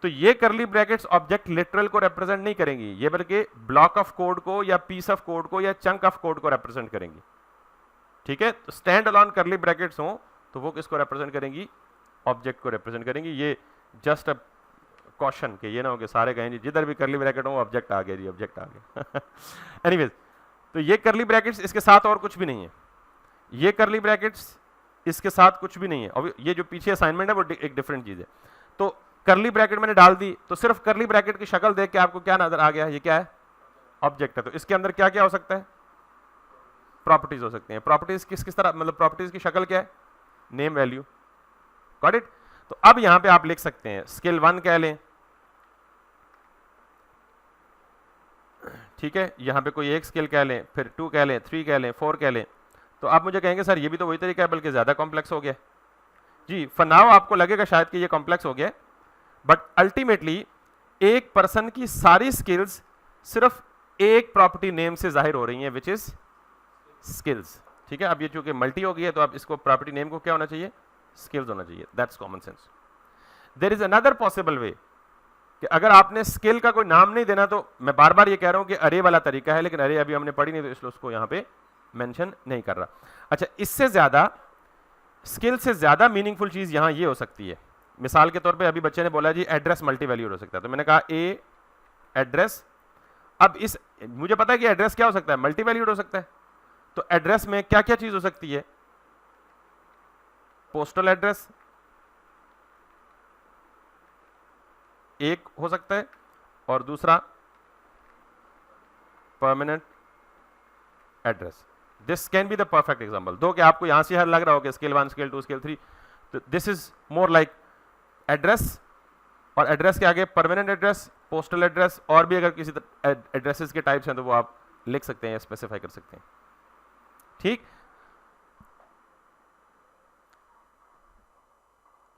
तो ये करली ब्रैकेट्स ऑब्जेक्ट लिटरल को रिप्रेजेंट नहीं करेंगी, ये बल्कि ब्लॉक ऑफ कोड को या पीस ऑफ कोड को या चंक ऑफ कोड को रिप्रेजेंट करेंगी, ठीक है। तो स्टैंड अलोन करली ब्रैकेट्स हो तो वो किसको रिप्रेजेंट करेंगी? ऑब्जेक्ट को रिप्रेजेंट करेंगी। ये जस्ट अ कॉशन के ये ना हो कि सारे कहें जी जिधर भी करली ब्रैकेट हो ऑब्जेक्ट आ गया जी, ऑब्जेक्ट आ गया एनीवेज, तो ये करली ब्रैकेट्स इसके साथ और कुछ भी नहीं है, ये करली ब्रैकेट्स इसके साथ कुछ भी नहीं है। अब ये जो पीछे असाइनमेंट है वो एक डिफरेंट चीज है। तो करली ब्रैकेट मैंने डाल दी, तो सिर्फ करली ब्रैकेट की शक्ल देख के आपको क्या नजर आ गया? ये क्या है? ऑब्जेक्ट है। तो इसके अंदर क्या क्या हो सकता है? प्रॉपर्टीज हो सकते हैं। प्रॉपर्टीज किस किस तरह, मतलब प्रॉपर्टीज की शक्ल क्या है? Name, value, got it. तो अब यहां पे आप लिख सकते हैं स्किल 1 कह लें, ठीक है, यहां पे कोई एक स्किल कह लें, फिर 2 कह लें, 3 कह लें, 4 कह लें। तो आप मुझे कहेंगे सर ये भी तो वही तरीका है बल्कि ज्यादा कॉम्प्लेक्स हो गया। जी, फॉर नाउ आपको लगेगा शायद कि ये कॉम्प्लेक्स हो गया, बट अल्टीमेटली एक पर्सन की सारी स्किल्स सिर्फ एक प्रॉपर्टी नेम से जाहिर हो रही हैं, विच इज स्किल्स। ठीक है, अब ये चूंकि मल्टी हो गई है तो अब इसको प्रॉपर्टी नेम को क्या होना चाहिए, स्किल्स होना चाहिए। That's common sense. There is another possible way कि अगर आपने स्किल का कोई नाम नहीं देना, तो मैं बार बार ये कह रहा हूं कि अरे वाला तरीका है, लेकिन अरे अभी हमने पढ़ी नहीं तो इसलिए उसको यहां पे मेंशन नहीं कर रहा। अच्छा, इससे ज्यादा स्किल से ज्यादा मीनिंगफुल चीज यहां ये हो सकती है। मिसाल के तौर पे अभी बच्चे ने बोला जी एड्रेस मल्टी वैल्यूड हो सकता है, तो मैंने कहा ए एड्रेस। अब इस मुझे पता है कि एड्रेस क्या हो सकता है, मल्टी वैल्यूड हो सकता है। तो एड्रेस में क्या क्या चीज हो सकती है, पोस्टल एड्रेस एक हो सकता है और दूसरा permanent address. This can be the perfect example. दो कि आपको यहां से हर लग रहा हो कि स्केल 1 स्केल 2 स्केल 3, तो this is more like address, और एड्रेस के आगे परमानेंट एड्रेस, पोस्टल एड्रेस, और भी अगर किसी एड्रेसेस के टाइप्स हैं तो वो आप लिख सकते हैं या स्पेसिफाई कर सकते हैं। ठीक,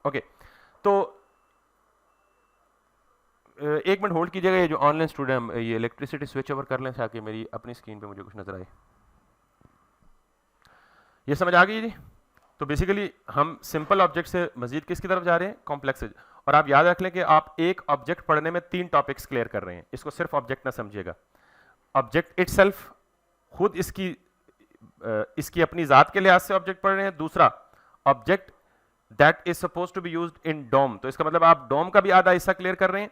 ओके। तो एक मिनट होल्ड कीजिएगा, ये जो ऑनलाइन स्टूडेंट ये इलेक्ट्रिसिटी स्विच ओवर कर लें ताकि मेरी अपनी स्क्रीन पे मुझे कुछ नजर आए। ये समझ आ गई जी। तो बेसिकली हम सिंपल ऑब्जेक्ट से मजीद किसकी तरफ जा रहे हैं, कॉम्प्लेक्स। और आप याद रख लें कि आप एक ऑब्जेक्ट पढ़ने में 3 टॉपिक्स क्लियर कर रहे हैं, इसको सिर्फ ऑब्जेक्ट ना समझिएगा। ऑब्जेक्ट इटसेल्फ, खुद इसकी अपनी जात के लिहाज से ऑब्जेक्ट पढ़ रहे हैं। दूसरा, object that is suppose to be used in DOM, तो इसका मतलब आप डोम का भी आधा हिस्सा क्लियर कर रहे हैं।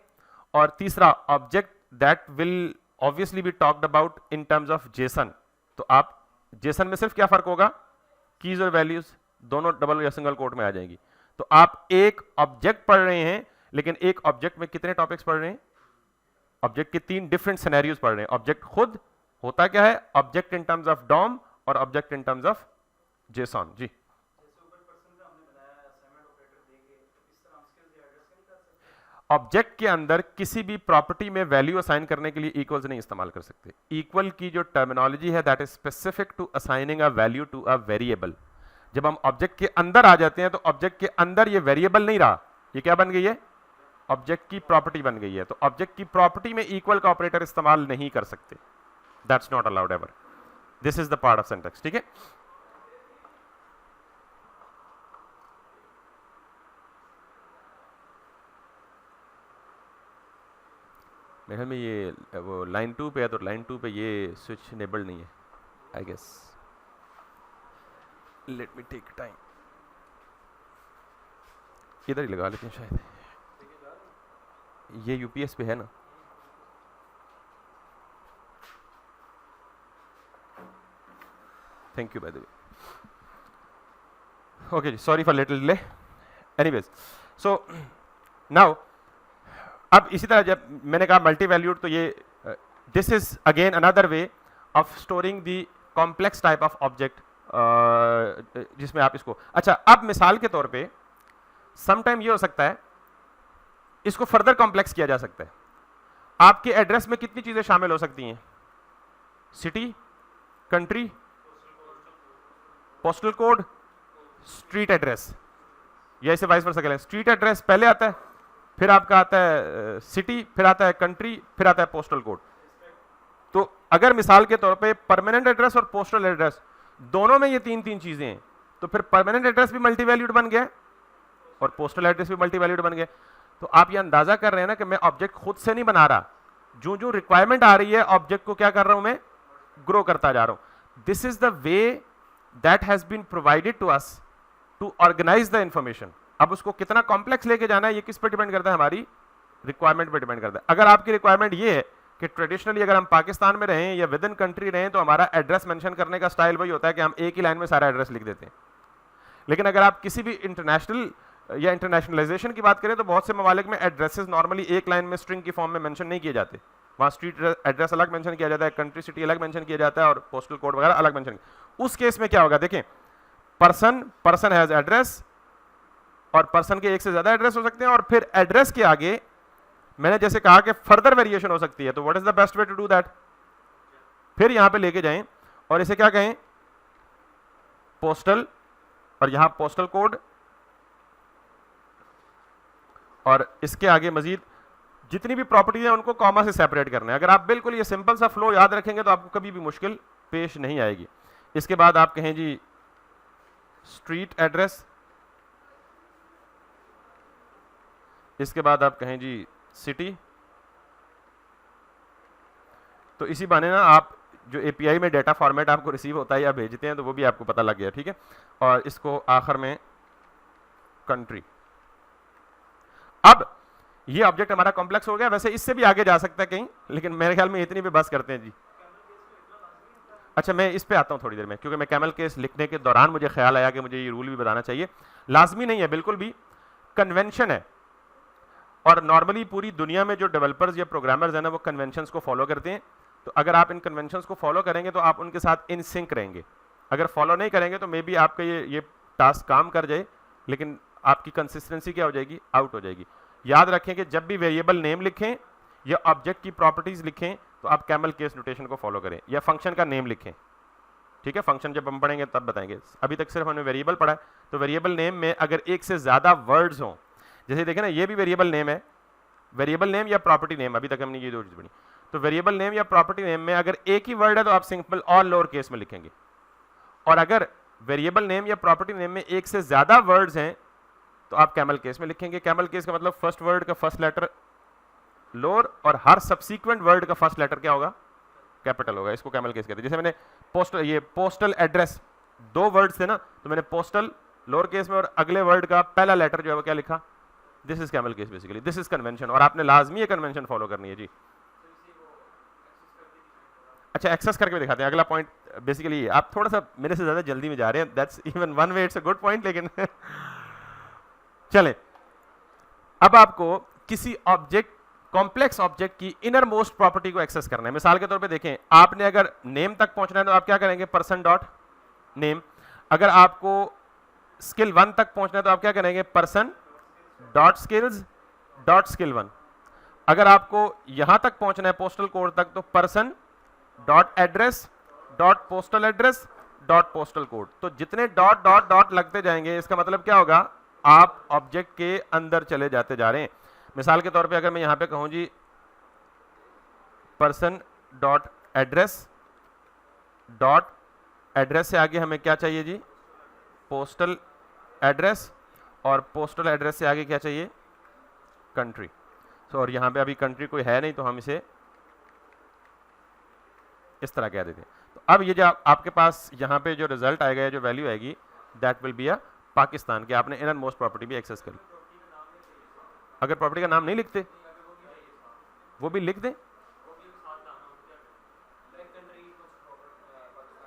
और तीसरा, object that will obviously be talked about in terms of JSON. तो आप जेसन में सिर्फ क्या फर्क होगा, कीज और वैल्यूज दोनों डबल या सिंगल कोट में आ जाएंगी। तो आप एक ऑब्जेक्ट पढ़ रहे हैं, लेकिन एक ऑब्जेक्ट में कितने टॉपिक्स पढ़ रहे हैं, ऑब्जेक्ट के 3 डिफरेंट सिनेरियोज पढ़ रहे हैं। ऑब्जेक्ट खुद होता क्या है, object in terms of DOM और object in terms of JSON. जी, ऑब्जेक्ट के अंदर किसी भी प्रॉपर्टी में वैल्यू असाइन करने के लिए इक्वल्स नहीं इस्तेमाल कर सकते। इक्वल की जो टर्मिनोलॉजी है that is specific to assigning a value to a variable. जब हम ऑब्जेक्ट के अंदर आ जाते हैं तो ऑब्जेक्ट के अंदर ये वेरिएबल नहीं रहा, ये क्या बन गई है, ऑब्जेक्ट की प्रॉपर्टी बन गई है। तो ऑब्जेक्ट की प्रॉपर्टी में इक्वल का ऑपरेटर इस्तेमाल नहीं कर सकते, that's not allowed ever. This is the part of syntax. ठीक है, मेरे में ये वो लाइन 2 पे है, तो लाइन 2 पे ये स्विच इनेबल्ड नहीं है I guess. Let me take time, इधर ही लगा लेते हैं शायद, ये यूपीएस पे है ना। Thank you by the way, okay जी, sorry for little delay. Anyways, so now अब इसी तरह जब मैंने कहा मल्टी वैल्यूड, तो ये this is again another way of storing the complex type of object, जिसमें आप इसको, अच्छा अब मिसाल के तौर पे समटाइम ये हो सकता है, इसको फर्दर कॉम्प्लेक्स किया जा सकता है। आपके एड्रेस में कितनी चीजें शामिल हो सकती हैं, city, country, postal code, street address, या इसे वाइस वर्सा कह लें। स्ट्रीट एड्रेस पहले आता है, फिर आपका आता है सिटी, फिर आता है कंट्री, फिर आता है पोस्टल कोड। तो अगर मिसाल के तौर पे परमानेंट एड्रेस और पोस्टल एड्रेस दोनों में ये 3 चीजें हैं, तो फिर परमानेंट एड्रेस भी मल्टी वैल्यूड बन गया और पोस्टल एड्रेस भी मल्टी वैल्यूड बन गया। तो आप ये अंदाजा कर रहे हैं ना कि मैं ऑब्जेक्ट खुद से नहीं बना रहा, जो जो रिक्वायरमेंट आ रही है ऑब्जेक्ट को क्या कर रहा हूं मैं, ग्रो करता जा रहा हूं। This is the way that has been provided to us to organise the information. अब उसको कितना कॉम्प्लेक्स लेके जाना है, ये किस पर डिपेंड करता है, हमारी रिक्वायरमेंट पर डिपेंड करता है। अगर आपकी रिक्वायरमेंट ये है कि ट्रेडिशनली अगर हम पाकिस्तान में रहें या विद इन कंट्री रहें, तो हमारा एड्रेस मेंशन करने का स्टाइल वही होता है कि हम एक ही लाइन में सारा एड्रेस लिख देते हैं। लेकिन अगर आप किसी भी इंटरनेशनल या इंटरनेशनलाइजेशन की बात करें, तो बहुत से ममालिक में एड्रेसेस नॉर्मली एक लाइन में स्ट्रिंग की फॉर्म में मेंशन नहीं किए जाते। वहाँ स्ट्रीट एड्रेस अलग मेंशन किया जाता है, कंट्री सिटी अलग मेंशन किया जाता है, और पोस्टल कोड वगैरह अलग मेंशन। उस केस में क्या होगा, देखें, पर्सन हैज एड्रेस, और पर्सन के एक से ज्यादा एड्रेस हो सकते हैं, और फिर एड्रेस के आगे मैंने जैसे कहा कि फर्दर वेरिएशन हो सकती है। तो what is the best way to do that, फिर यहां पे लेके जाएं और इसे क्या कहें, पोस्टल, और यहां पोस्टल कोड, और इसके आगे मजीद जितनी भी प्रॉपर्टीज हैं उनको कॉमा से सेपरेट करना है। अगर आप बिल्कुल ये सिंपल सा फ्लो याद रखेंगे तो आपको कभी भी मुश्किल पेश नहीं आएगी। इसके बाद आप कहें जी स्ट्रीट एड्रेस, इसके बाद आप कहें जी सिटी। तो इसी बहाने ना आप जो एपीआई में डेटा फॉर्मेट आपको रिसीव होता है या भेजते हैं तो वो भी आपको पता लग गया, ठीक है। और इसको आखिर में कंट्री। अब ये ऑब्जेक्ट हमारा कॉम्प्लेक्स हो गया, वैसे इससे भी आगे जा सकता है कहीं, लेकिन मेरे ख्याल में इतनी भी बस करते हैं जी। अच्छा, मैं इस पे आता हूँ थोड़ी देर में, क्योंकि मैं कैमल केस लिखने के दौरान मुझे ख्याल आया कि मुझे ये रूल भी बताना चाहिए। लाजमी नहीं है, बिल्कुल भी कन्वेंशन है, और नॉर्मली पूरी दुनिया में जो डेवलपर्स या प्रोग्रामर्स हैं ना वो कन्वेंशंस को फॉलो करते हैं। तो अगर आप इन कन्वेंशंस को फॉलो करेंगे तो आप उनके साथ इन सिंक रहेंगे। अगर फॉलो नहीं करेंगे तो मे बी आपका ये टास्क काम कर जाए, लेकिन आपकी कंसिस्टेंसी क्या हो जाएगी, आउट हो जाएगी। याद रखें कि जब भी वेरिएबल नेम लिखें या ऑब्जेक्ट की प्रॉपर्टीज लिखें तो आप कैमल केस नोटेशन को फॉलो करें, या फंक्शन का नेम लिखें, ठीक है। फंक्शन जब हम पढ़ेंगे तब बताएंगे, अभी तक सिर्फ हमने वेरिएबल पढ़ा है। तो वेरिएबल नेम में अगर एक से ज्यादा वर्ड्स हों, जैसे देखें ना ये भी वेरिएबल नेम है, वेरिएबल नेम या प्रॉपर्टी नेम, अभी तक हमने ये दो चीज पढ़ी। तो वेरिएबल नेम या प्रॉपर्टी नेम में अगर एक ही वर्ड है तो आप सिंपल और लोअर केस में लिखेंगे, और अगर वेरिएबल नेम या प्रॉपर्टी नेम में एक से ज्यादा वर्ड्स हैं तो आप कैमल केस में लिखेंगे। कैमल केस का मतलब फर्स्ट वर्ड का फर्स्ट लेटर लोअर और हर सब्सीक्वेंट वर्ड का फर्स्ट लेटर क्या होगा, कैपिटल होगा। इसको कैमल केस कहते हैं। जैसे मैंने पोस्टल एड्रेस, दो वर्ड्स थे ना, तो मैंने पोस्टल लोअर केस में और अगले वर्ड का पहला लेटर जो है वो क्या लिखा, this is camel case basically, this is convention, और आपने लाजमी ये कन्वेंशन फॉलो करनी है जी। अच्छा, एक्सेस करके भी दिखाते हैं। अगला पॉइंट बेसिकली ये, आप थोड़ा सा मेरे से ज्यादा जल्दी में जा रहे हैं, that's even one way, it's a good point, लेकिन चले अब आपको किसी ऑब्जेक्ट, कॉम्प्लेक्स ऑब्जेक्ट की इनर मोस्ट प्रॉपर्टी को एक्सेस करना है। मिसाल के तौर पे देखें, आपने अगर नेम तक पहुंचना है तो आप क्या करेंगे, पर्सन डॉट नेम। अगर आपको स्किल 1 तक पहुंचना है तो आप क्या करेंगे, person dot skills dot skill 1। अगर आपको यहां तक पहुंचना है पोस्टल कोड तक तो person dot address dot postal address dot postal code. तो जितने डॉट डॉट डॉट लगते जाएंगे इसका मतलब क्या होगा, आप ऑब्जेक्ट के अंदर चले जाते जा रहे हैं। मिसाल के तौर पे अगर मैं यहां पे कहूं जी पर्सन डॉट एड्रेस से आगे हमें क्या चाहिए जी, पोस्टल एड्रेस, और पोस्टल एड्रेस से आगे क्या चाहिए, कंट्री। तो और यहां पे अभी कंट्री कोई है नहीं तो हम इसे इस तरह कह देते हैं। तो अब ये जो आपके पास यहाँ पे जो रिजल्ट आएगा, जो वैल्यू आएगी, that will be a Pakistan के। आपने इनर मोस्ट प्रॉपर्टी भी एक्सेस करी। अगर प्रॉपर्टी का नाम नहीं लिखते वो भी लिख दें,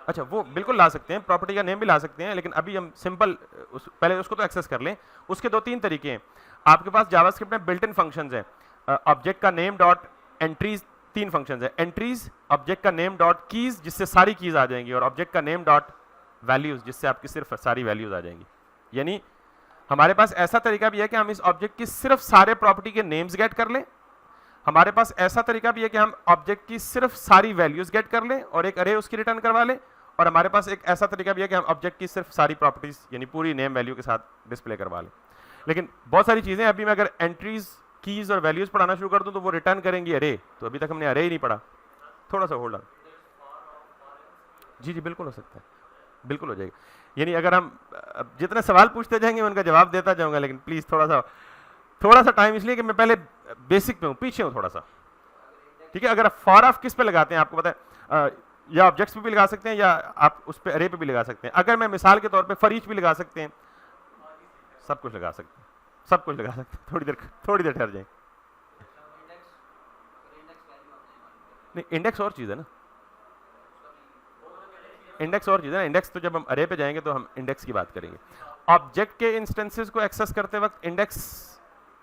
अच्छा वो बिल्कुल ला सकते हैं, प्रॉपर्टी का नेम भी ला सकते हैं, लेकिन अभी हम सिंपल पहले उसको तो एक्सेस कर लें। उसके 2-3 तरीके हैं। आपके पास जावास्क्रिप्ट में बिल्ट इन फंक्शंस हैं। ऑब्जेक्ट का नेम डॉट एंट्रीज, 3 फंक्शंस है, एंट्रीज, ऑब्जेक्ट का नेम डॉट कीज जिससे सारी कीज आ जाएंगी, और ऑब्जेक्ट का नेम डॉट वैल्यूज जिससे आपकी सिर्फ सारी वैल्यूज आ जाएंगी। यानी हमारे पास ऐसा तरीका भी है कि हम इस ऑब्जेक्ट की सिर्फ सारे प्रॉपर्टी के नेम्स गेट कर लें। हमारे पास ऐसा तरीका भी है कि हम ऑब्जेक्ट की सिर्फ सारी वैल्यूज गेट कर लें और एक अरे उसकी रिटर्न करवा लें। और हमारे पास एक ऐसा तरीका भी है कि हम ऑब्जेक्ट की सिर्फ सारी प्रॉपर्टीज यानी पूरी नेम वैल्यू के साथ डिस्प्ले करवा लें। लेकिन बहुत सारी चीजें अभी मैं अगर एंट्रीज, कीज और वैल्यूज पढ़ाना शुरू कर दूं तो वो रिटर्न करेंगी अरे, तो अभी तक हमने अरे ही नहीं पढ़ा। थोड़ा सा होल्ड ऑन। जी जी बिल्कुल हो सकता है, बिल्कुल हो जाएगा। यानी अगर हम जितने सवाल पूछते जाएंगे उनका जवाब देता जाऊंगा, लेकिन प्लीज थोड़ा सा टाइम, इसलिए कि मैं पहले बेसिक पे हूँ, पीछे हूँ थोड़ा सा, ठीक है। अगर फॉर ऑफ किस पे लगाते हैं आपको पता है, या ऑब्जेक्ट्स पे भी लगा सकते हैं या आप उस पे अरे पे भी लगा सकते हैं। अगर मैं मिसाल के तौर पे फॉर ईच भी लगा सकते हैं, सब कुछ लगा सकते हैं, सब कुछ लगा सकते हैं। थोड़ी देर ठहर जाए। नहीं, इंडेक्स और चीज़ है ना, इंडेक्स और चीज़ है ना। इंडेक्स तो जब हम अरे पे जाएंगे तो हम इंडेक्स की बात करेंगे। ऑब्जेक्ट के इंस्टेंसेस को एक्सेस करते वक्त इंडेक्स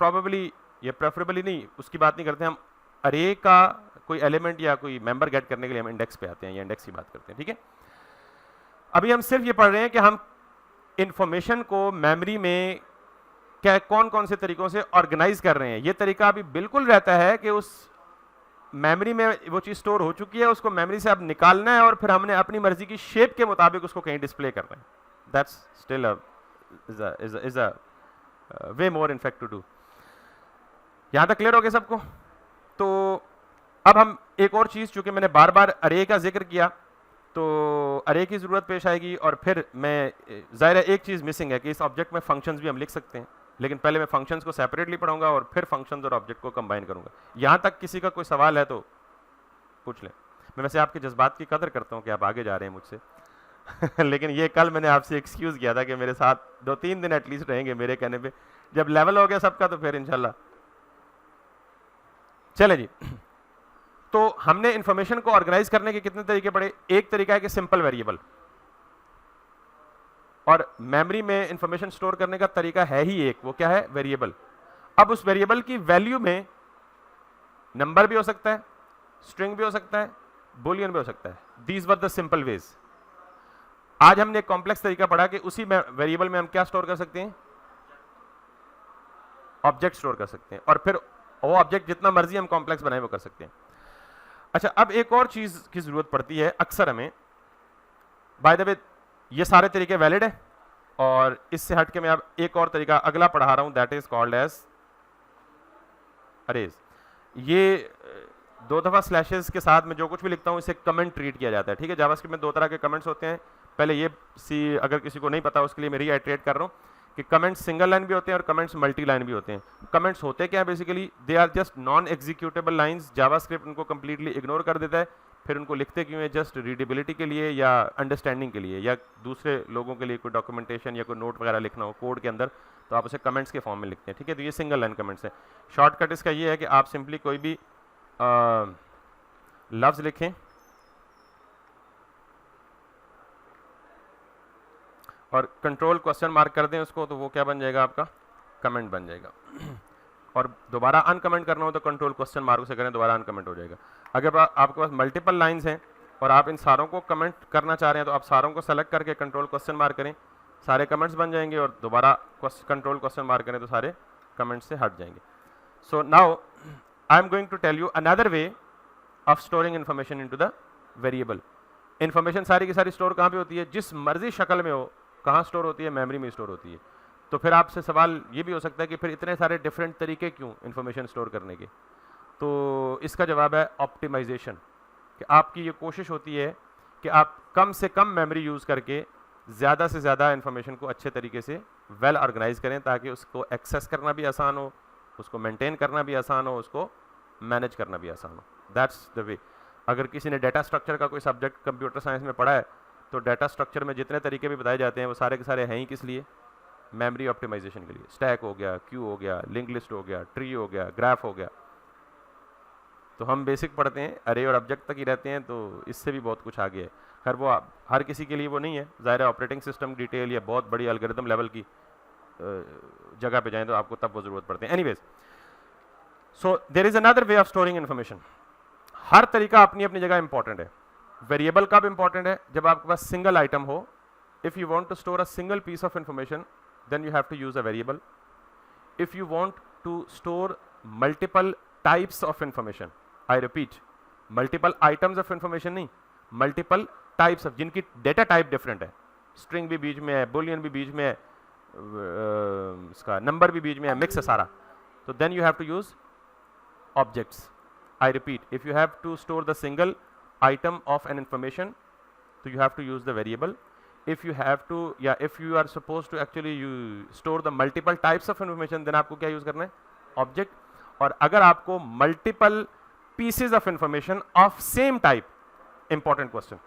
प्रोबेबली या प्रेफरेबली नहीं, उसकी बात नहीं करते हम। अरे का कोई एलिमेंट या कोई मेंबर गेट करने के लिए हम इंडेक्स पे आते हैं या इंडेक्स की बात करते हैं, ठीक है। अभी हम सिर्फ ये पढ़ रहे हैं कि हम इंफॉर्मेशन को मेमोरी में क्या कौन कौन से तरीकों से ऑर्गेनाइज कर रहे हैं। ये तरीका अभी बिल्कुल रहता है कि उस मेमोरी में वो चीज़ स्टोर हो चुकी है, उसको मेमोरी से अब निकालना है और फिर हमने अपनी मर्जी की शेप के मुताबिक उसको कहीं डिस्प्ले करना है। That's still is a way more in fact to do. यहां तक क्लियर हो गया सबको? तो अब हम एक और चीज़, चूंकि मैंने बार बार अरे का जिक्र किया तो अरे की ज़रूरत पेश आएगी, और फिर मैं ज़ाहिर है एक चीज़ मिसिंग है कि इस ऑब्जेक्ट में फंक्शंस भी हम लिख सकते हैं, लेकिन पहले मैं फंक्शंस को सेपरेटली पढ़ाऊंगा और फिर फंक्शंस और ऑब्जेक्ट को कंबाइन करूंगा। यहाँ तक किसी का कोई सवाल है तो पूछ लें। मैं वैसे आपके जज्बात की कदर करता हूँ कि आप आगे जा रहे हैं मुझसे लेकिन ये कल मैंने आपसे एक्सक्यूज़ किया था कि मेरे साथ 2-3 दिन एटलीस्ट रहेंगे मेरे कहने पे, जब लेवल हो गया सबका तो फिर इंशाल्लाह। चले जी, तो हमने इंफॉर्मेशन को ऑर्गेनाइज करने के कितने तरीके पढ़े। एक तरीका है कि सिंपल वेरिएबल, और मेमोरी में इंफॉर्मेशन स्टोर करने का तरीका है ही एक, वो क्या है, वेरिएबल। अब उस वेरिएबल की वैल्यू में नंबर भी हो सकता है, स्ट्रिंग भी हो सकता है, बुलियन भी हो सकता है। These were the simple ways. आज हमने एक कॉम्प्लेक्स तरीका पढ़ा कि उसी वेरिएबल में हम क्या स्टोर कर सकते हैं, ऑब्जेक्ट स्टोर कर सकते हैं, और फिर वो ऑब्जेक्ट जितना मर्जी हम कॉम्प्लेक्स बनाए वो कर सकते हैं। अच्छा, अब एक और चीज की जरूरत पड़ती है अक्सर हमें। बाय द वे ये सारे तरीके वैलिड है, और इससे हट के मैं अब एक और तरीका अगला पढ़ा रहा हूं, that is called as arrays. ये 2 दफा स्लैशेस के साथ में जो कुछ भी लिखता हूं इसे कमेंट ट्रीट किया जाता है, ठीक है। जावास्क्रिप्ट में 2 तरह के कमेंट्स होते हैं। पहले ये सी, अगर किसी को नहीं पता उसके लिए मैं रीआइट्रेट कर रहा हूं कि कमेंट्स सिंगल लाइन भी होते हैं और कमेंट्स मल्टी लाइन भी होते हैं। कमेंट्स होते क्या है, basically they are just non executable lines. JavaScript उनको कंप्लीटली इग्नोर कर देता है, फिर उनको लिखते क्यों है, जस्ट रीडेबिलिटी के लिए या अंडरस्टैंडिंग के लिए, या दूसरे लोगों के लिए कोई डॉक्यूमेंटेशन या कोई नोट वगैरह लिखना हो कोड के अंदर तो आप उसे कमेंट्स के फॉर्म में लिखते हैं, ठीक है। तो ये सिंगल लाइन कमेंट्स है। शॉर्टकट इसका ये है कि आप सिंपली कोई भी लफ्ज लिखें और कंट्रोल क्वेश्चन मार्क कर दें उसको, तो वो क्या बन जाएगा, आपका कमेंट बन जाएगा। और दोबारा अनकमेंट करना हो तो कंट्रोल क्वेश्चन मार्क से करें, दोबारा अनकमेंट हो जाएगा। अगर आपके पास मल्टीपल लाइंस हैं और आप इन सारों को कमेंट करना चाह रहे हैं तो आप सारों को सेलेक्ट करके कंट्रोल क्वेश्चन मार्क करें, सारे कमेंट्स बन जाएंगे, और दोबारा कंट्रोल क्वेश्चन मार्क करें तो सारे कमेंट्स से हट जाएंगे। So now I am going to tell you another way of storing information into the variable. Information सारी की सारी स्टोर कहाँ पे होती है, जिस मर्जी शक्ल में हो, कहाँ स्टोर होती है, मेमोरी में स्टोर होती है। तो फिर आपसे सवाल ये भी हो सकता है कि फिर इतने सारे डिफरेंट तरीके क्यों इन्फॉर्मेशन स्टोर करने के। तो इसका जवाब है ऑप्टिमाइजेशन, कि आपकी ये कोशिश होती है कि आप कम से कम मेमोरी यूज़ करके ज़्यादा से ज़्यादा इन्फॉर्मेशन को अच्छे तरीके से वेल ऑर्गेनाइज करें, ताकि उसको एक्सेस करना भी आसान हो, उसको मेंटेन करना भी आसान हो, उसको मैनेज करना भी आसान हो। That's the way. अगर किसी ने डाटा स्ट्रक्चर का कोई सब्जेक्ट कंप्यूटर साइंस में पढ़ा है तो डाटा स्ट्रक्चर में जितने तरीके भी बताए जाते हैं वो सारे के सारे हैं ही किस लिए, मेमोरी ऑप्टिमाइजेशन के लिए। स्टैक हो गया, क्यू हो गया, लिंक लिस्ट हो गया, ट्री हो गया, ग्राफ हो गया। तो हम बेसिक पढ़ते हैं, अरे और ऑब्जेक्ट तक ही रहते हैं, तो इससे भी बहुत कुछ आगे है। खैर वो हर किसी के लिए वो नहीं है, ज़ाहिर है ऑपरेटिंग सिस्टम डिटेल या बहुत बड़ी एल्गोरिथम लेवल की जगह पे जाएं तो आपको तब वो ज़रूरत पड़ती है। Anyways, so there is another way of storing information. हर तरीका अपनी अपनी जगह इंपॉर्टेंट है। वेरिएबल कब इंपॉर्टेंट है, जब आपके पास सिंगल आइटम हो। If you want to store a single piece of information then you have to use a variable. If you want to store multiple types of information, I repeat, multiple items of information नहीं, multiple types of, जिनकी data type different है, string भी बीच में है, Boolean भी बीच में है, इसका नंबर भी बीच में है, मिक्स है सारा, तो then you have to use objects. I repeat, if you have to store the single item of an information, so you have to use the variable. If you have to, if you are supposed to actually you store the multiple types of information, then आपको क्या use करना है, object. और अगर आपको multiple pieces of information of same type, important question,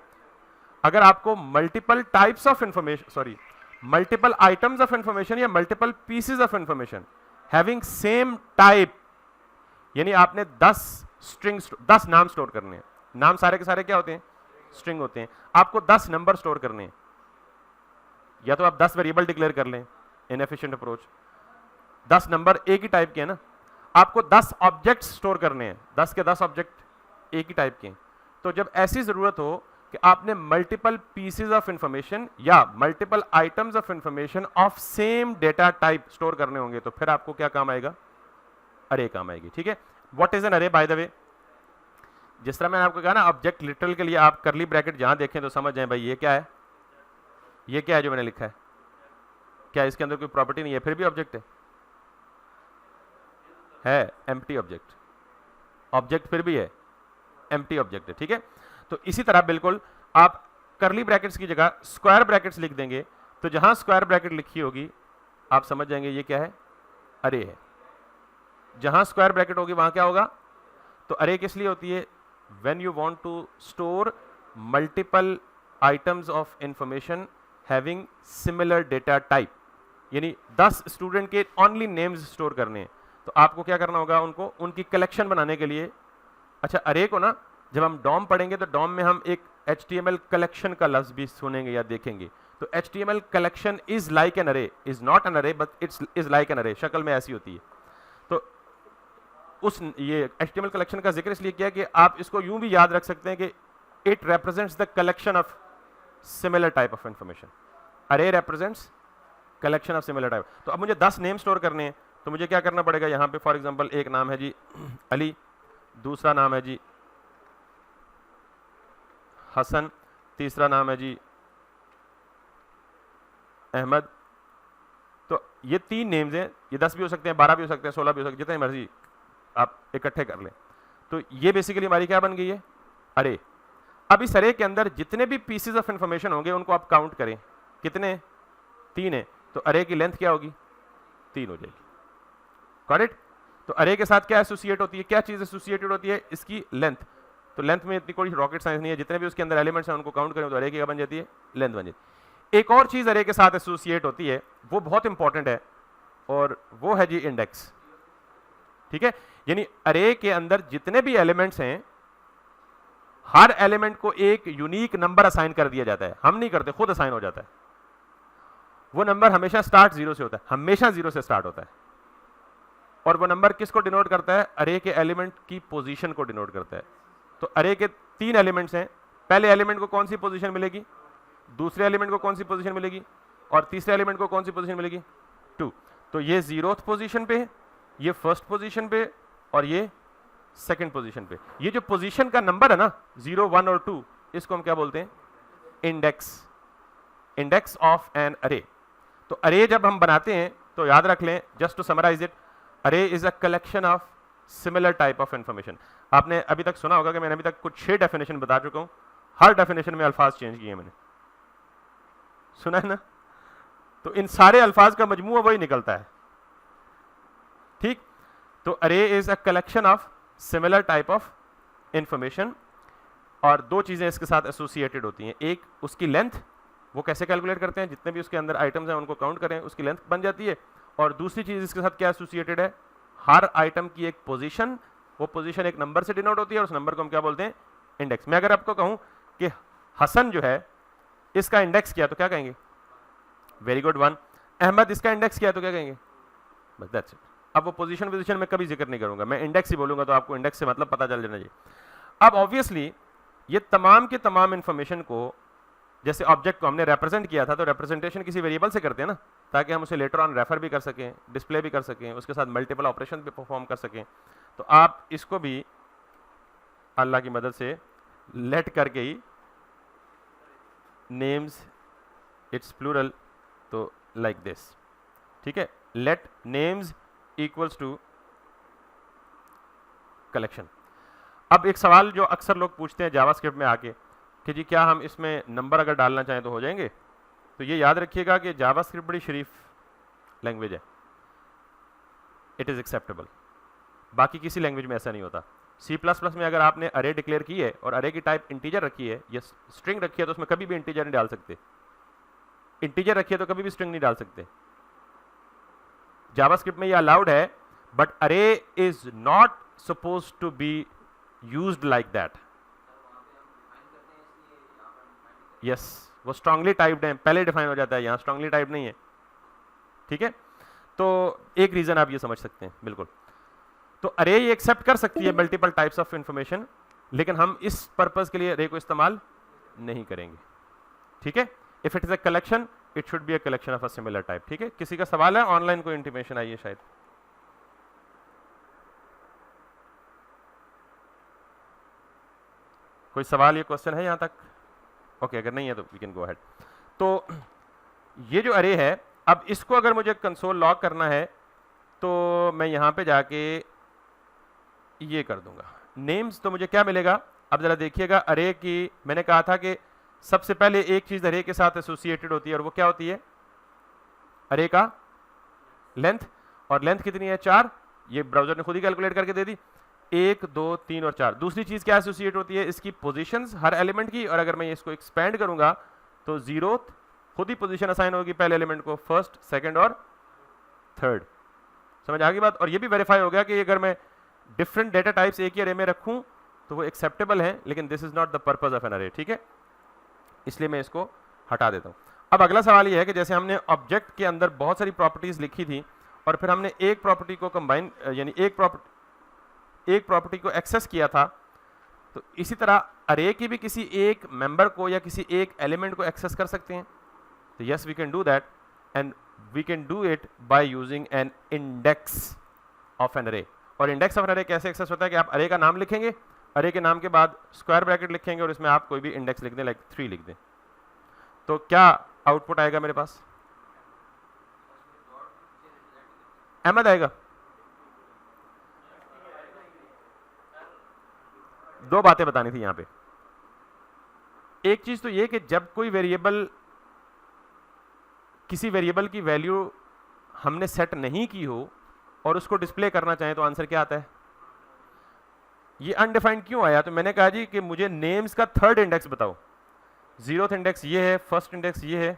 अगर आपको multiple types of information, multiple items of information या multiple pieces of information having same type, यानी आपने 10 नाम स्टोर करने हैं। नाम सारे के सारे क्या होते हैं, स्ट्रिंग होते हैं। आपको 10 नंबर स्टोर करने हैं, या तो आप 10 वेरिएबल डिक्लेयर कर लें, इनएफिशिएंट अप्रोच। 10 नंबर एक ही टाइप के हैं ना। आपको 10 ऑब्जेक्ट स्टोर करने हैं, 10 के 10 ऑब्जेक्ट एक ही टाइप के हैं। तो जब ऐसी जरूरत हो कि आपने मल्टीपल पीसेज ऑफ इंफॉर्मेशन या multiple items of information of same data type store करने होंगे, तो फिर आपको क्या काम आएगा, अरे काम आएगी, ठीक है। व्हाट इज एन अरे, बाय द वे, जिस तरह मैंने आपको कहा ना, ऑब्जेक्ट लिटरल के लिए आप करली ब्रैकेट जहां देखें तो समझ जाएं भाई ये क्या है, ये क्या है जो मैंने लिखा है, क्या इसके अंदर कोई प्रॉपर्टी नहीं है, फिर भी ऑब्जेक्ट है एम्प्टी ऑब्जेक्ट। ऑब्जेक्ट फिर भी है, एम्प्टी ऑब्जेक्ट है, ठीक है। तो इसी तरह बिल्कुल आप करली ब्रैकेट्स की जगह स्क्वायर ब्रैकेट्स लिख देंगे, तो जहां स्क्वायर ब्रैकेट लिखी होगी आप समझ जाएंगे ये क्या है, अरे है। जहां स्क्वायर ब्रैकेट होगी वहां क्या होगा, तो अरे किस लिए होती है, when you want to store multiple items of information having similar data type, यानी 10 स्टूडेंट के ओनली नेम्स स्टोर करने हैं, तो आपको क्या करना होगा, उनको उनकी कलेक्शन बनाने के लिए, अच्छा अरे को ना जब हम डॉम पढ़ेंगे तो डॉम में हम एक HTML कलेक्शन का लफ्ज भी सुनेंगे या देखेंगे, तो HTML collection is like an अरे, इज नॉट एन अरे but it's is like an अरे, शक्ल में ऐसी होती है। तो उस ये HTML कलेक्शन का जिक्र इसलिए किया कि आप इसको यूं भी याद रख सकते हैं कि it represents the collection of similar type of information, array represents collection of similar type. तो अब मुझे 10 नेम स्टोर करने हैं, तो मुझे क्या करना पड़ेगा, यहां पे फॉर एग्जांपल एक नाम है जी अली, दूसरा नाम है जी हसन, तीसरा नाम है जी अहमद। तो ये 3 नेम्स हैं, ये 10 भी हो सकते हैं, 12 भी हो सकते हैं, 16 भी हो सकते हैं, जितने मर्जी आप इकट्ठे कर लें। तो ये बेसिकली हमारी क्या बन गई है, अरे। अब इस अरे के अंदर जितने भी पीसेस ऑफ इंफॉर्मेशन होंगे उनको आप काउंट करें, कितने, 3 है, तो अरे की लेंथ क्या होगी, 3 हो जाएगी, करेक्ट। तो अरे के साथ क्या एसोसिएट होती है, क्या चीज एसोसिएटेड होती है, इसकी लेंथ। तो लेंथ में इतनी कोई रॉकेट साइंस नहीं है, जितने भी उसके अंदर एलिमेंट्स हैं उनको काउंट करें तो अरे की क्या बन जाती है, लेंथ बन जाती है। एक और चीज अरे के साथ एसोसिएट होती है, वो बहुत इंपॉर्टेंट है, और वो है जी इंडेक्स, ठीक है। यानी अरे के अंदर जितने भी एलिमेंट्स हैं, हर एलिमेंट को एक यूनिक नंबर असाइन कर दिया जाता है, हम नहीं करते, खुद असाइन हो जाता है। वो नंबर हमेशा स्टार्ट 0 से होता है, हमेशा 0 से स्टार्ट होता है, और वो नंबर किसको डिनोट करता है, अरे के एलिमेंट की पोजीशन को डिनोट करता है। तो अरे के 3 एलिमेंट्स हैं, पहले एलिमेंट को कौन सी पोजीशन मिलेगी, दूसरे एलिमेंट को कौन सी पोजीशन मिलेगी, और तीसरे एलिमेंट को कौन सी पोजीशन मिलेगी, 2। तो ये 0th पोजीशन पे, ये 1st पोजीशन पे, और ये 2nd पोजीशन पे। ये जो पोजीशन का नंबर है ना 0, 1 और 2, इसको हम क्या बोलते हैं, इंडेक्स, इंडेक्स ऑफ एन अरे। तो अरे जब हम बनाते हैं तो याद रख लें, जस्ट टू समराइज इट, अरे is a collection of similar type of information. आपने अभी तक सुना होगा कि मैंने अभी तक कुछ 6 डेफिनेशन बता चुका हूं, हर डेफिनेशन में अल्फाज चेंज किए मैंने, सुना है ना। तो इन सारे अल्फाज का मजमूआ वही निकलता है, ठीक। तो अरे is a collection of similar type of information, और 2 चीजें इसके साथ एसोसिएटेड होती हैं, एक उसकी लेंथ, वो कैसे कैलकुलेट करते हैं, जितने भी उसके अंदर आइटम्स हैं उनको काउंट करें, उसकी लेंथ बन जाती है। और दूसरी चीज इसके साथ क्या एसोसिएटेड है, हर आइटम की एक पोजीशन, वो पोजीशन एक नंबर से डिनोट होती है, और उस नंबर को हम क्या बोलते हैं, इंडेक्स। मैं अगर आपको कहूं कि हसन जो है इसका इंडेक्स क्या, तो क्या कहेंगे, वेरी गुड 1। अहमद इसका इंडेक्स क्या है, तो क्या कहेंगे, बस दैट्स इट। अब वो पोजीशन में कभी जिक्र नहीं करूंगा, मैं इंडेक्स ही बोलूंगा, तो आपको इंडेक्स से मतलब पता चल जाना चाहिए। अब ऑब्वियसली ये तमाम के तमाम इंफॉर्मेशन को, जैसे ऑब्जेक्ट को हमने रिप्रेजेंट किया था, तो रिप्रेजेंटेशन किसी वेरिएबल से करते हैं ना, ताकि हम उसे लेटर ऑन रेफर भी कर सकें, डिस्प्ले भी कर सकें, उसके साथ मल्टीपल ऑपरेशन भी परफॉर्म कर सकें। तो आप इसको भी अल्लाह की मदद से लेट करके ही, नेम्स इट्स प्लूरल, तो लाइक दिस, ठीक है, let names equals to collection. अब एक सवाल जो अक्सर लोग पूछते हैं जावास्क्रिप्ट में आके कि जी क्या हम इसमें नंबर अगर डालना चाहें तो हो जाएंगे, तो ये याद रखिएगा कि जावास्क्रिप्ट बड़ी शरीफ लैंग्वेज है, इट इज़ एक्सेप्टेबल। बाकी किसी लैंग्वेज में ऐसा नहीं होता। C++ में अगर आपने अरे डिक्लेयर की है और अरे की टाइप इंटीजर रखी है या स्ट्रिंग रखी है, तो उसमें कभी भी इंटीजर नहीं डाल सकते, इंटीजर रखी है तो कभी भी स्ट्रिंग नहीं डाल सकते। जावास्क्रिप्ट में ये अलाउड है, but array is not suppose to be used like that. Yes, वो स्ट्रांगली टाइप्ड है, पहले डिफाइन हो जाता है, यहां स्ट्रांगली टाइप नहीं है, ठीक है। तो एक रीजन आप ये समझ सकते हैं, बिल्कुल। तो अरे ये एक्सेप्ट कर सकती है मल्टीपल टाइप्स ऑफ इंफॉर्मेशन, लेकिन हम इस पर्पस के लिए अरे को इस्तेमाल नहीं करेंगे, ठीक है। If it is a collection, it should be a collection of a similar type, ठीक है। किसी का सवाल है, ऑनलाइन कोई इंटीमेशन आई है शायद, कोई सवाल या क्वेश्चन है यहां तक? ओके, अगर नहीं है तो वी कैन गो अहेड। तो ये जो अरे है, अब इसको अगर मुझे कंसोल लॉग करना है तो मैं यहां पे जाके ये कर दूंगा, नेम्स तो मुझे क्या मिलेगा, अब जरा देखिएगा, अरे की मैंने कहा था कि सबसे पहले एक चीज अरे के साथ एसोसिएटेड होती है और वो क्या होती है, अरे का लेंथ, और लेंथ कितनी है 4, ये ब्राउजर ने खुद ही कैलकुलेट करके दे दी, 1 2 3 और 4। दूसरी चीज क्या एसोसिएट होती है, इसकी पोजीशंस हर एलिमेंट की, और अगर मैं इसको एक्सपेंड करूंगा तो 0th खुद ही पोजीशन असाइन होगी पहले एलिमेंट को, फर्स्ट सेकंड और थर्ड। समझ आ गई बात। और ये भी वेरीफाई हो गया कि अगर मैं डिफरेंट डेटा टाइप्स एक ही अरे में रखूं तो वो एक्सेप्टेबल है, लेकिन this is not the purpose of an array, ठीक है, इसलिए मैं इसको हटा देता हूं। अब अगला सवाल ये है कि जैसे हमने ऑब्जेक्ट के अंदर बहुत सारी प्रॉपर्टीज लिखी थी और फिर हमने एक प्रॉपर्टी को कंबाइन, यानी एक प्रॉपर्टी को एक्सेस किया था, तो इसी तरह अरे की भी किसी एक मेंबर को या किसी एक एलिमेंट को एक्सेस कर सकते हैं। तो yes we can do that, and we can do it by using an index of an array. और इंडेक्स ऑफ एन अरे कैसे एक्सेस होता है कि आप अरे का नाम लिखेंगे, अरे के नाम के बाद स्क्वायर ब्रैकेट लिखेंगे और इसमें आप कोई भी इंडेक्स लिख दें, लाइक 3 लिख दें, तो क्या आउटपुट आएगा मेरे पास, अहमद आएगा। दो बातें बतानी थी यहां पे। एक चीज तो ये कि जब कोई वेरिएबल, किसी वेरिएबल की वैल्यू हमने सेट नहीं की हो और उसको डिस्प्ले करना चाहें तो आंसर क्या आता है, ये अनडिफाइंड क्यों आया। तो मैंने कहा जी कि मुझे नेम्स का थर्ड इंडेक्स बताओ, 0th इंडेक्स ये है, फर्स्ट इंडेक्स ये है,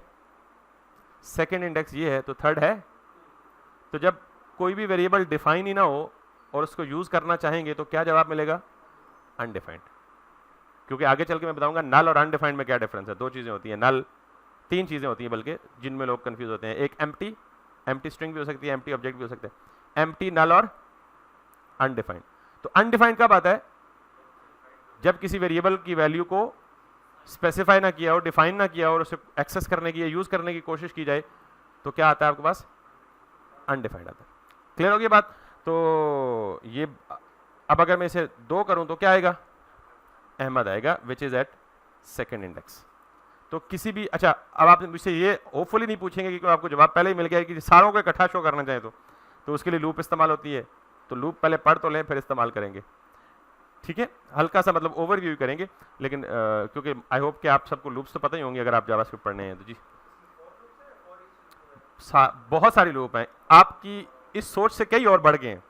सेकंड इंडेक्स ये है, तो थर्ड है। तो जब कोई भी वेरिएबल डिफाइन ही ना हो और उसको यूज करना चाहेंगे तो क्या जवाब मिलेगा, अनडिफाइंड। क्योंकि आगे चल के मैं बताऊंगा नल और अनडिफाइंड में क्या डिफरेंस है। दो चीजें होती हैं, नल 3 चीजें होती हैं बल्कि, जिनमें लोग कंफ्यूज होते हैं। एक एम्प्टी स्ट्रिंग भी हो सकती है, एम्प्टी ऑब्जेक्ट भी हो सकते हैं, एम्प्टी, नल और अनडिफाइंड। तो अनडिफाइंड कब आता है, जब किसी वेरिएबल की वैल्यू को स्पेसिफाई ना किया हो, डिफाइन ना किया हो और उसे एक्सेस करने की या यूज करने की कोशिश की जाए, तो क्या आता है आपके पास, अनडिफाइंड आता है। क्लियर होगी बात। तो ये अब अगर मैं इसे 2 करूं तो क्या आएगा, अहमद आएगा, which is at second index. तो किसी भी, अच्छा अब आप मुझसे ये होपफुली नहीं पूछेंगे क्योंकि आपको जवाब पहले ही मिल गया कि सारों को इकट्ठा शो करना चाहे तो उसके लिए लूप इस्तेमाल होती है। तो लूप पहले पढ़ तो लें फिर इस्तेमाल करेंगे, ठीक है, हल्का सा मतलब ओवरव्यू करेंगे, लेकिन क्योंकि आई होप कि आप सबको लूप्स तो पता ही होंगे अगर आप जावास्क्रिप्ट पढ़ने हैं तो। जी बहुत सारी लूप हैं, आपकी इस सोच से कई और बढ़ गए हैं।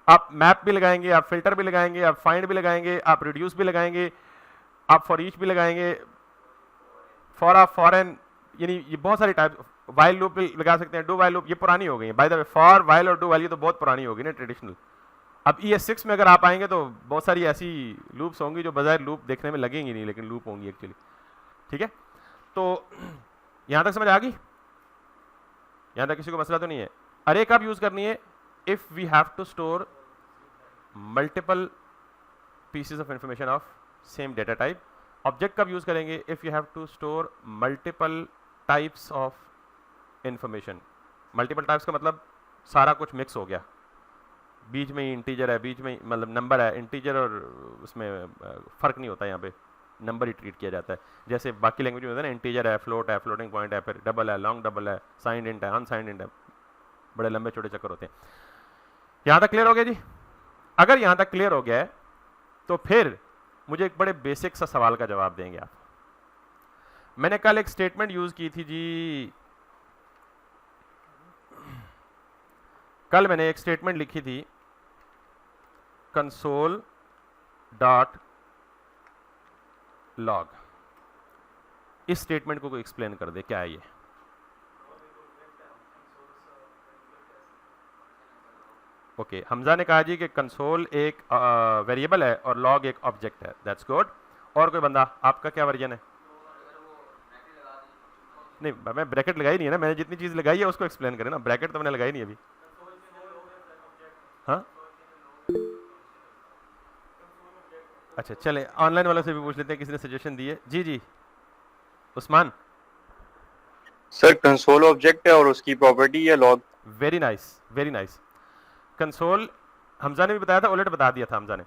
आप मैप भी लगाएंगे, आप फिल्टर भी लगाएंगे, आप फाइंड भी लगाएंगे, आप रिड्यूस भी लगाएंगे, आप फॉर ईच भी लगाएंगे, फॉर ऑफ, फॉरन, यानी ये बहुत सारी टाइप, वाइल लूप भी लगा सकते हैं, डू वाइल लूप, ये पुरानी हो गई है bye the way. For, while और डू वाइल ये तो बहुत पुरानी हो गई ना, ट्रेडिशनल। अब ES6 में अगर आप आएंगे तो बहुत सारी ऐसी लूप्स होंगी जो बजाय लूप देखने में लगेंगी नहीं, लेकिन लूप होंगी एक्चुअली, ठीक है। तो यहां तक समझ आ गई, यहां तक किसी को मसला तो नहीं है। अरे कब यूज करनी है, if we have to store multiple pieces of information of same data type. Object कब यूज करेंगे, if you have to store multiple types of information. Multiple types का मतलब सारा कुछ मिक्स हो गया, बीच में ही इंटीजर है, बीच में मतलब नंबर है, इंटीजर और उसमें फर्क नहीं होता, यहाँ पे नंबर ही ट्रीट किया जाता है। जैसे बाकी लैंग्वेज में होता है ना, इंटीजर है, फ्लोट है, फ्लोटिंग पॉइंट है, फिर डबल है, लॉन्ग डबल है, साइंड इंट है, अनसाइंड इंट है, बड़े लंबे छोटे चक्कर होते हैं। यहाँ तक क्लियर हो गया जी। अगर यहाँ तक क्लियर हो गया है तो फिर मुझे एक बड़े बेसिक सा सवाल का जवाब देंगे आप। मैंने कल एक स्टेटमेंट यूज की थी जी, कल मैंने एक स्टेटमेंट लिखी थी, कंसोल डॉट लॉग। इस स्टेटमेंट को कोई एक्सप्लेन कर दे, क्या है ये। ओके, हमजा ने कहा जी कि कंसोल एक वेरिएबल है और लॉग एक ऑब्जेक्ट है, दैट्स गुड। और कोई बंदा, आपका क्या वर्जन है। नहीं, मैं ब्रैकेट लगाई नहीं है ना, मैंने जितनी चीज लगाई है उसको एक्सप्लेन करें ना, ब्रैकेट तो मैंने लगाई नहीं अभी। हाँ अच्छा चले, ऑनलाइन वालों से भी पूछ लेते हैं, किसी ने सजेशन दी है। जी जी उस्मान। सर कंसोल ऑब्जेक्ट है और उसकी प्रॉपर्टी है log. Very nice, very nice. Console Hamza ने भी बताया था, उलट बता दिया था हमजा ने।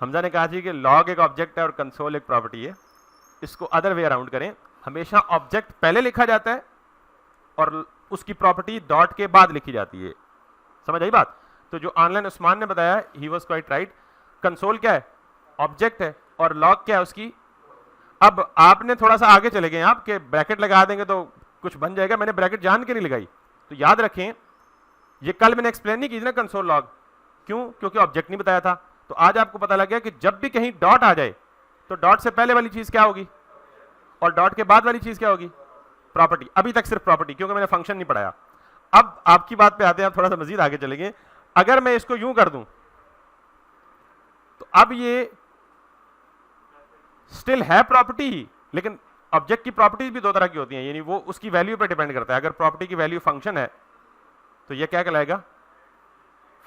हमजा ने कहा जी कि लॉग एक ऑब्जेक्ट है और कंसोल एक प्रॉपर्टी है। इसको अदर वे अराउंड करें, हमेशा ऑब्जेक्ट पहले लिखा जाता है और उसकी प्रॉपर्टी डॉट के बाद लिखी जाती है। समझ आई बात। तो जो ऑनलाइन उस्मान ने बताया, he was quite right. Console क्या है? ऑब्जेक्ट है, और लॉग क्या है उसकी? अब आपने थोड़ा सा आगे चले गए आप कि ब्रैकेट लगा देंगे तो कुछ बन जाएगा, मैंने ब्रैकेट जान के नहीं लगाई। तो याद रखें, ये कल मैंने एक्सप्लेन नहीं की थी ना कंसोल लॉग, क्यों? क्योंकि ऑब्जेक्ट नहीं बताया था। तो आज आपको पता लग गया कि जब भी कहीं डॉट आ जाए तो डॉट से पहले वाली चीज क्या होगी और डॉट के बाद वाली चीज क्या होगी? प्रॉपर्टी। अभी तक सिर्फ प्रॉपर्टी, क्योंकि मैंने फंक्शन नहीं पढ़ाया। अब आपकी बात पे आते हैं, आप थोड़ा सा मजीद आगे चलेंगे। अगर मैं इसको यूं कर दूं तो अब ये स्टिल है प्रॉपर्टी ही, लेकिन ऑब्जेक्ट की प्रॉपर्टीज भी दो तरह की होती हैं, यानी वो उसकी वैल्यू पे डिपेंड करता है। अगर प्रॉपर्टी की वैल्यू फंक्शन है तो ये क्या कहलाएगा?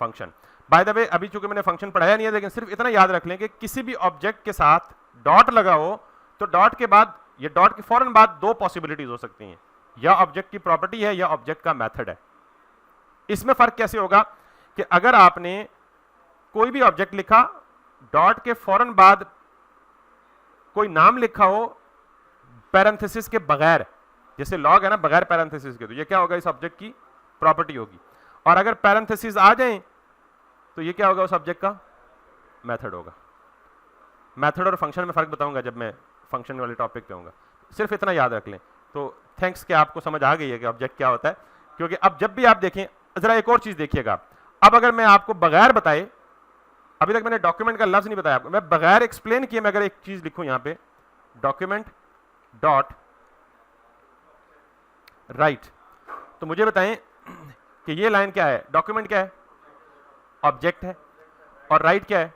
फंक्शन। बाय द वे, अभी चूंकि मैंने फंक्शन पढ़ाया नहीं है, लेकिन सिर्फ इतना याद रख लें कि किसी भी ऑब्जेक्ट के साथ डॉट लगा हो तो डॉट के बाद, ये डॉट के फौरन बाद दो पॉसिबिलिटीज हो सकती हैं, या ऑब्जेक्ट की प्रॉपर्टी है या ऑब्जेक्ट का मेथड है। इसमें फर्क कैसे होगा कि अगर आपने कोई भी ऑब्जेक्ट लिखा, डॉट के फौरन बाद कोई नाम लिखा हो पैरेंथेसिस के बगैर, जैसे लॉग है ना बगैर पैरेंथेसिस के, तो ये क्या होगा? इस ऑब्जेक्ट की प्रॉपर्टी होगी। और अगर पैरेंथेसिस आ जाएं तो ये क्या होगा? उस ऑब्जेक्ट का मेथड होगा। मेथड और फंक्शन में फर्क बताऊंगा जब मैं फंक्शन वाले टॉपिक पे आऊंगा। सिर्फ इतना याद रख लें। तो थैंक्स कि आपको समझ आ गई है कि ऑब्जेक्ट क्या होता है, क्योंकि अब जब भी आप देखें, जरा एक और चीज देखिएगा। अब अगर मैं आपको बगैर बताए, अभी तक मैंने डॉक्यूमेंट का लफ्ज नहीं बताया आपको, मैं बगैर एक्सप्लेन किए मैं अगर एक चीज लिखूं यहां पे, डॉक्यूमेंट डॉट राइट, तो मुझे बताएं कि ये लाइन क्या है? डॉक्यूमेंट क्या है? ऑब्जेक्ट है। और राइट क्या है?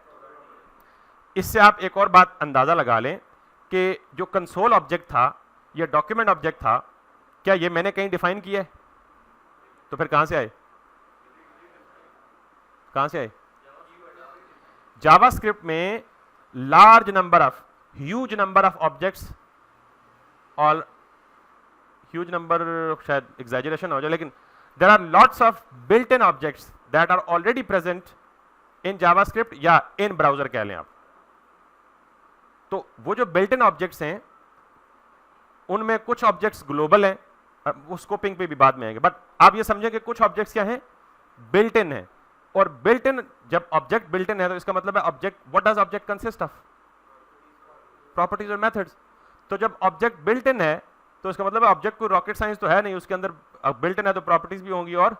इससे आप एक और बात अंदाजा लगा लें कि जो कंसोल ऑब्जेक्ट था या डॉक्यूमेंट ऑब्जेक्ट था, क्या ये मैंने कहीं डिफाइन किया है? तो फिर कहां से आए? कहां से आए? जावास्क्रिप्ट में large number of, huge number of objects, और ह्यूज नंबर शायद एग्जैजरेशन हो जाए, लेकिन there are lots of built in objects that are already present in JavaScript या इन ब्राउजर कह लें आप। तो वो जो बिल्ट इन ऑब्जेक्ट्स हैं उनमें कुछ ऑब्जेक्ट्स ग्लोबल हैं, वो स्कोपिंग पे भी बाद में आएंगे, बट आप ये समझें कि कुछ ऑब्जेक्ट्स क्या हैं? बिल्ट इन है। और बिल्ट इन, जब ऑब्जेक्ट बिल्ट इन है तो इसका मतलब है object, what does object consist of? Properties और मेथड्स। तो जब ऑब्जेक्ट बिल्ट इन है तो इसका मतलब है ऑब्जेक्ट को रॉकेट साइंस तो है नहीं, उसके अंदर बिल्ट इन है तो प्रॉपर्टीज भी होंगी और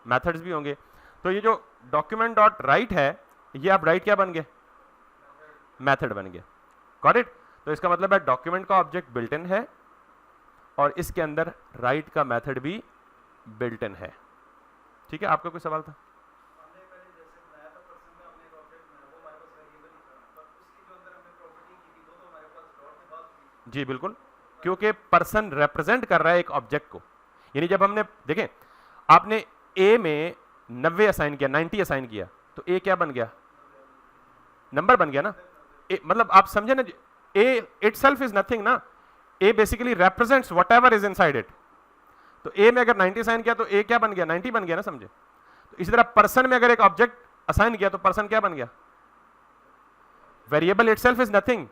मेथड्स भी होंगे। तो ये जो डॉक्यूमेंट डॉट राइट है, ये आप राइट क्या बन गए? मेथड बन गया। Got it? तो इसका मतलब है डॉक्यूमेंट का ऑब्जेक्ट बिल्ट इन है और इसके अंदर राइट का मेथड भी बिल्ट इन है। ठीक है, आपका कोई सवाल था? जी बिल्कुल, क्योंकि पर्सन रिप्रेजेंट कर रहा है एक ऑब्जेक्ट को। यानी जब हमने देखें, आपने ए में 90 असाइन किया, 90 असाइन किया, तो ए क्या बन गया? नंबर बन गया ना। ए मतलब आप समझे ना, ए इटसेल्फ इज नथिंग ना, a basically represents whatever is inside it. तो ए में अगर 90 असाइन किया तो ए क्या बन गया? 90 बन गया ना, समझे? तो इसी तरह पर्सन में अगर एक ऑब्जेक्ट असाइन किया तो पर्सन क्या बन गया? Variable itself is nothing,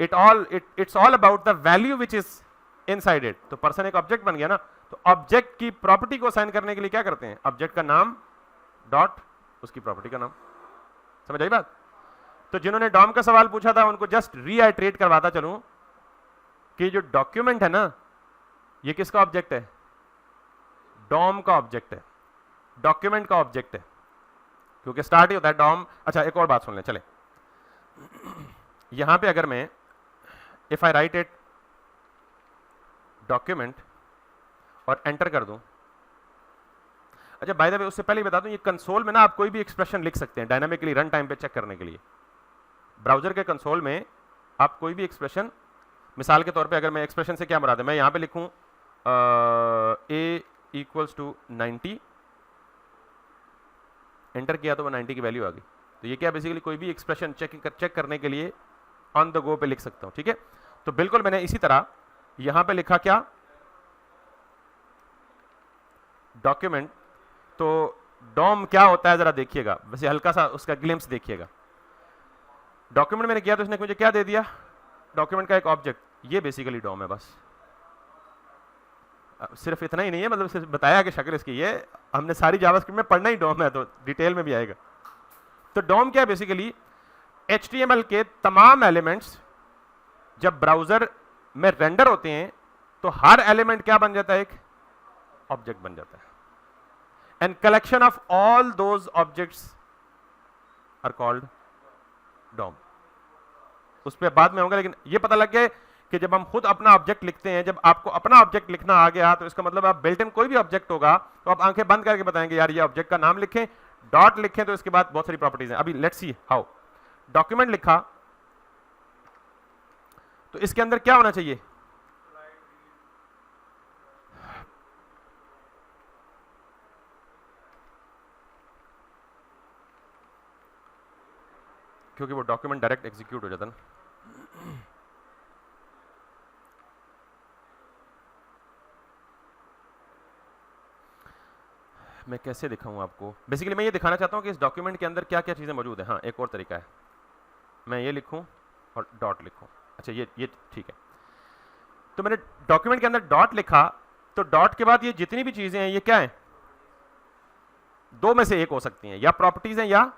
it's all about the value which is inside it. तो पर्सन एक ऑब्जेक्ट बन गया ना। तो ऑब्जेक्ट की प्रॉपर्टी को असाइन करने के लिए क्या करते हैं? ऑब्जेक्ट का नाम डॉट उसकी प्रॉपर्टी का नाम। समझ आई बात? तो जिन्होंने डॉम का सवाल पूछा था उनको जस्ट रीआइट्रेट करवाता चलूं कि जो डॉक्यूमेंट है ना, ये किसका ऑब्जेक्ट है? डॉम का ऑब्जेक्ट है, डॉक्यूमेंट का ऑब्जेक्ट है, क्योंकि स्टार्ट ही होता है डॉम। अच्छा, एक और बात सुन लें, चले। यहां पे अगर मैं if I right it document और एंटर कर दूं, अच्छा बाय द वे उससे पहले ही बता दूं, ये कंसोल में ना आप कोई भी एक्सप्रेशन लिख सकते हैं डायनामिकली रन टाइम पे चेक करने के लिए। ब्राउजर के कंसोल में आप कोई भी एक्सप्रेशन, मिसाल के तौर पे अगर मैं एक्सप्रेशन से क्या मुराद है, मैं यहां पे लिखूं a इक्वल्स टू 90, एंटर किया तो वो 90 की वैल्यू आ गई। तो ये क्या बेसिकली कोई भी एक्सप्रेशन चेक करने के लिए ऑन द गो पे लिख सकता हूं। ठीक है, तो बिल्कुल मैंने इसी तरह यहां पे लिखा क्या? डॉक्यूमेंट। तो डॉम क्या होता है जरा देखिएगा, वैसे हल्का सा उसका ग्लिम्स देखिएगा। डॉक्यूमेंट मैंने किया तो इसने मुझे क्या दे दिया? डॉक्यूमेंट का एक ऑब्जेक्ट, ये बेसिकली डॉम है। बस सिर्फ इतना ही नहीं है, मतलब सिर्फ बताया कि शक्ल इसकी ये, हमने सारी जावास्क्रिप्ट में पढ़ना ही डॉम है, तो डिटेल में भी आएगा। तो डॉम क्या है बेसिकली, HTML के तमाम एलिमेंट्स जब ब्राउजर में रेंडर होते हैं तो हर एलिमेंट क्या बन जाता है, एक ऑब्जेक्ट बन जाता है, and collection of all those objects are called DOM. उस पर बाद में होगा, लेकिन ये पता लग गया कि जब हम खुद अपना ऑब्जेक्ट लिखते हैं, जब आपको अपना ऑब्जेक्ट लिखना आ गया तो इसका मतलब आप बिल्ट इन कोई भी ऑब्जेक्ट होगा तो आप आंखें बंद करके बताएंगे यार ये ऑब्जेक्ट का नाम लिखें, डॉट लिखें, तो इसके बाद बहुत सारी प्रॉपर्टीज हैं। अभी लेट्स सी हाउ। डॉक्यूमेंट लिखा तो इसके अंदर क्या होना चाहिए, क्योंकि वो डॉक्यूमेंट डायरेक्ट एग्जीक्यूट हो जाता ना। मैं कैसे दिखाऊं आपको, बेसिकली मैं ये दिखाना चाहता हूं कि इस डॉक्यूमेंट के अंदर क्या क्या चीजें मौजूद हैं। हाँ, एक और तरीका है, मैं ये लिखूं और डॉट लिखूं। अच्छा ये ठीक है। तो मैंने डॉक्यूमेंट के अंदर डॉट लिखा तो डॉट के बाद ये जितनी भी चीजें हैं ये क्या है, दो में से एक हो सकती हैं, या प्रॉपर्टीज हैं या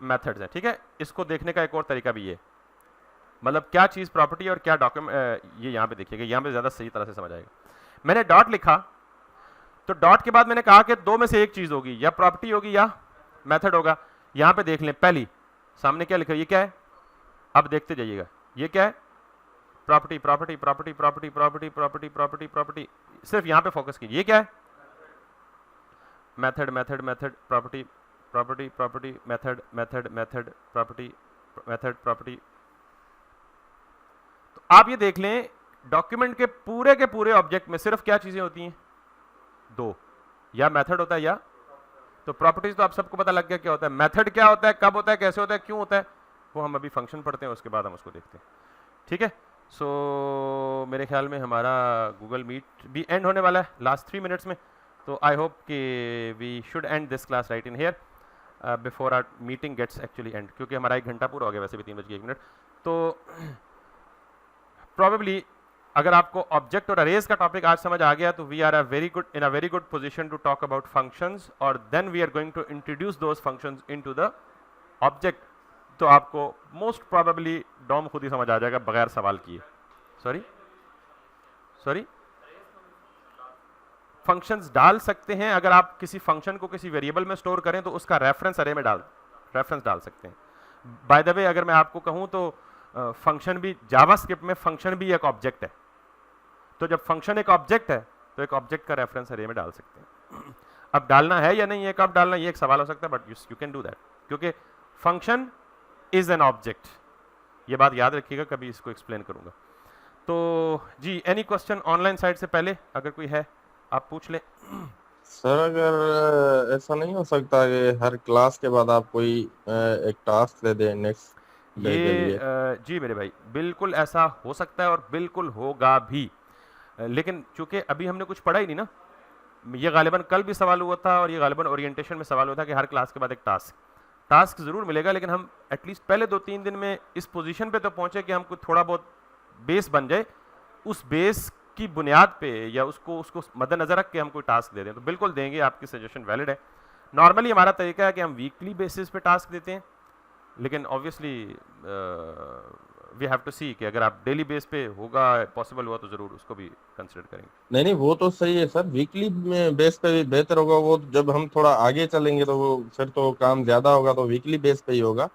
मेथड्स हैं। ठीक है, इसको देखने का एक और तरीका भी है, मतलब क्या चीज प्रॉपर्टी और क्या डॉक्यूमेंट, ये यहां पे देखिएगा, यहां पे ज्यादा सही तरह से समझ आएगा। मैंने डॉट लिखा तो डॉट के बाद मैंने कहा कि दो में से एक चीज होगी, या प्रॉपर्टी होगी या मेथड होगा। यहां पे देख लें, पहली सामने क्या लिखा है, ये क्या है, अब देखते जाइएगा, ये क्या है, property property property property property property property property, सिर्फ यहां पे फोकस कीजिए। ये क्या है, method method method property property property method method method property method property. तो आप ये देख लें डॉक्यूमेंट के पूरे ऑब्जेक्ट में सिर्फ क्या चीजें होती हैं, दो, या मेथड होता है या, तो प्रॉपर्टीज तो आप सबको पता लग गया क्या होता है, मेथड क्या होता है, कब होता है, कैसे होता है, क्यों होता है, वो हम अभी फंक्शन पढ़ते हैं उसके बाद हम उसको देखते हैं। ठीक है, सो मेरे ख्याल में हमारा गूगल मीट भी एंड होने वाला है लास्ट 3 मिनट्स में, तो आई होप कि we should end this class right in here before our meeting gets actually end, क्योंकि हमारा 1 घंटा पूरा हो गया वैसे भी 3:01। तो प्रॉबेबली अगर आपको ऑब्जेक्ट और अरेज का टॉपिक आज समझ आ गया तो we are in a very good position to talk about functions, और then we are going to introduce those functions into the object. तो आपको मोस्ट प्रोबेबली डॉम खुद ही समझ आ जाएगा बगैर सवाल किए। सॉरी फंक्शंस डाल सकते हैं, अगर आप किसी फंक्शन को किसी वेरिएबल में स्टोर करें तो उसका रेफरेंस अरे में रेफरेंस डाल सकते हैं। बाय द वे अगर मैं आपको कहूं तो फंक्शन भी, जावास्क्रिप्ट में फंक्शन भी एक ऑब्जेक्ट है, तो जब फंक्शन एक ऑब्जेक्ट है तो एक ऑब्जेक्ट का रेफरेंस अरे में डाल सकते हैं। अब डालना है या नहीं है, कब डालना, ये एक सवाल हो सकता है, but you can do that, क्योंकि फंक्शन इज एन ऑब्जेक्ट। ये बात याद रखिएगा, कभी इसको एक्सप्लेन करूंगा। तो जी, एनी क्वेश्चन ऑनलाइन साइड से पहले अगर कोई है आप पूछ लें। सर अगर ऐसा नहीं हो सकता कि हर क्लास के बाद आप कोई एक टास्क दे दें नेक्स्ट डे के लिए? जी मेरे भाई, बिल्कुल ऐसा हो सकता है और बिल्कुल होगा भी, लेकिन चूंकि अभी हमने कुछ पढ़ा ही नहीं ना, ये गालिबन कल भी सवाल हुआ था और ये गालिबन ओरिएंटेशन में सवाल हुआ था कि हर क्लास के बाद एक टास्क ज़रूर मिलेगा, लेकिन हम एटलीस्ट पहले 2-3 दिन में इस पोजीशन पे तो पहुंचे कि हमको थोड़ा बहुत बेस बन जाए, उस बेस की बुनियाद पे या उसको मद्देनजर रख के हम कोई टास्क दे दें तो बिल्कुल देंगे। आपकी सजेशन वैलिड है। नॉर्मली हमारा तरीका है कि हम वीकली बेसिस पे टास्क देते हैं, लेकिन ऑब्वियसली वी हैव टू सी कि अगर आप डेली बेस पे होगा, पॉसिबल हुआ तो ज़रूर उसको भी कंसिडर करेंगे। नहीं वो तो सही है सर, वीकली बेस पे भी बेहतर होगा। वो जब हम थोड़ा आगे चलेंगे तो वो फिर तो काम ज्यादा होगा, तो वीकली बेस पे ही होगा।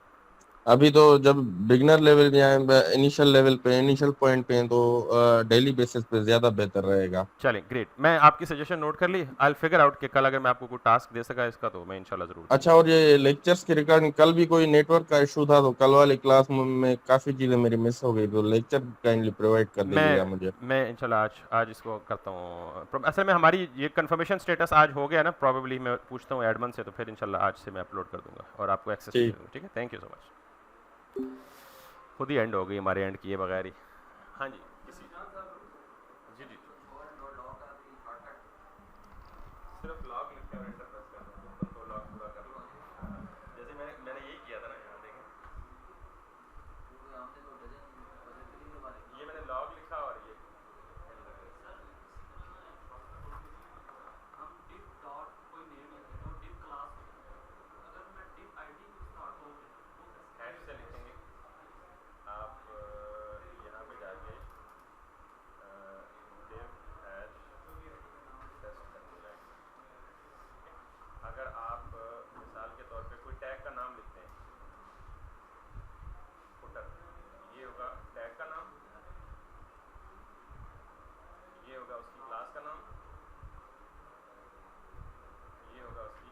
अभी तो जब बिगनर लेवल या इनिशियल लेवल पे, इनिशियल पॉइंट पे हैं, तो डेली बेसिस पे ज्यादा बेहतर रहेगा। चलें, ग्रेट, मैं आपकी सजेशन नोट कर ली। आई फिगर आउट कि कल अगर मैं आपको कोई टास्क दे सका इसका तो मैं इंशाल्लाह जरूर। अच्छा, और ये लेक्चर्स के रिगार्डिंग कल भी कोई नेटवर्क का इशू था, तो कल वाली क्लास में काफी चीजें मेरी मिस हो गई, तो लेक्चर काइंडली प्रोवाइड कर दीजिएगा मुझे। मैं इंशाल्लाह आज इसको करता हूँ। असल में हमारी ये कंफर्मेशन स्टेटस आज हो गया ना, प्रॉबेबली मैं पूछता हूँ एडमन से, तो फिर इंशाल्लाह आज से मैं अपलोड कर दूंगा और आपको एक्सेस दे दूंगा। ठीक है, थैंक यू सो मच। खुद ही एंड हो गई हमारे एंड किए बगैर ही। हाँ जी, जी जी, सिर्फ लॉग लिख के एंटर प्रेस कर दो, कंट्रोल लॉग पूरा कर लो, जैसे मैंने यही किया था ना। यहाँ देखें, ये मैंने लॉग लिखा और ये हम डिफ डॉट कोई नेम है तो डिफ क्लास, अगर मैं डिफ आईडी को स्टार्ट करूं होगा उसकी क्लास का नाम, ये होगा उसकी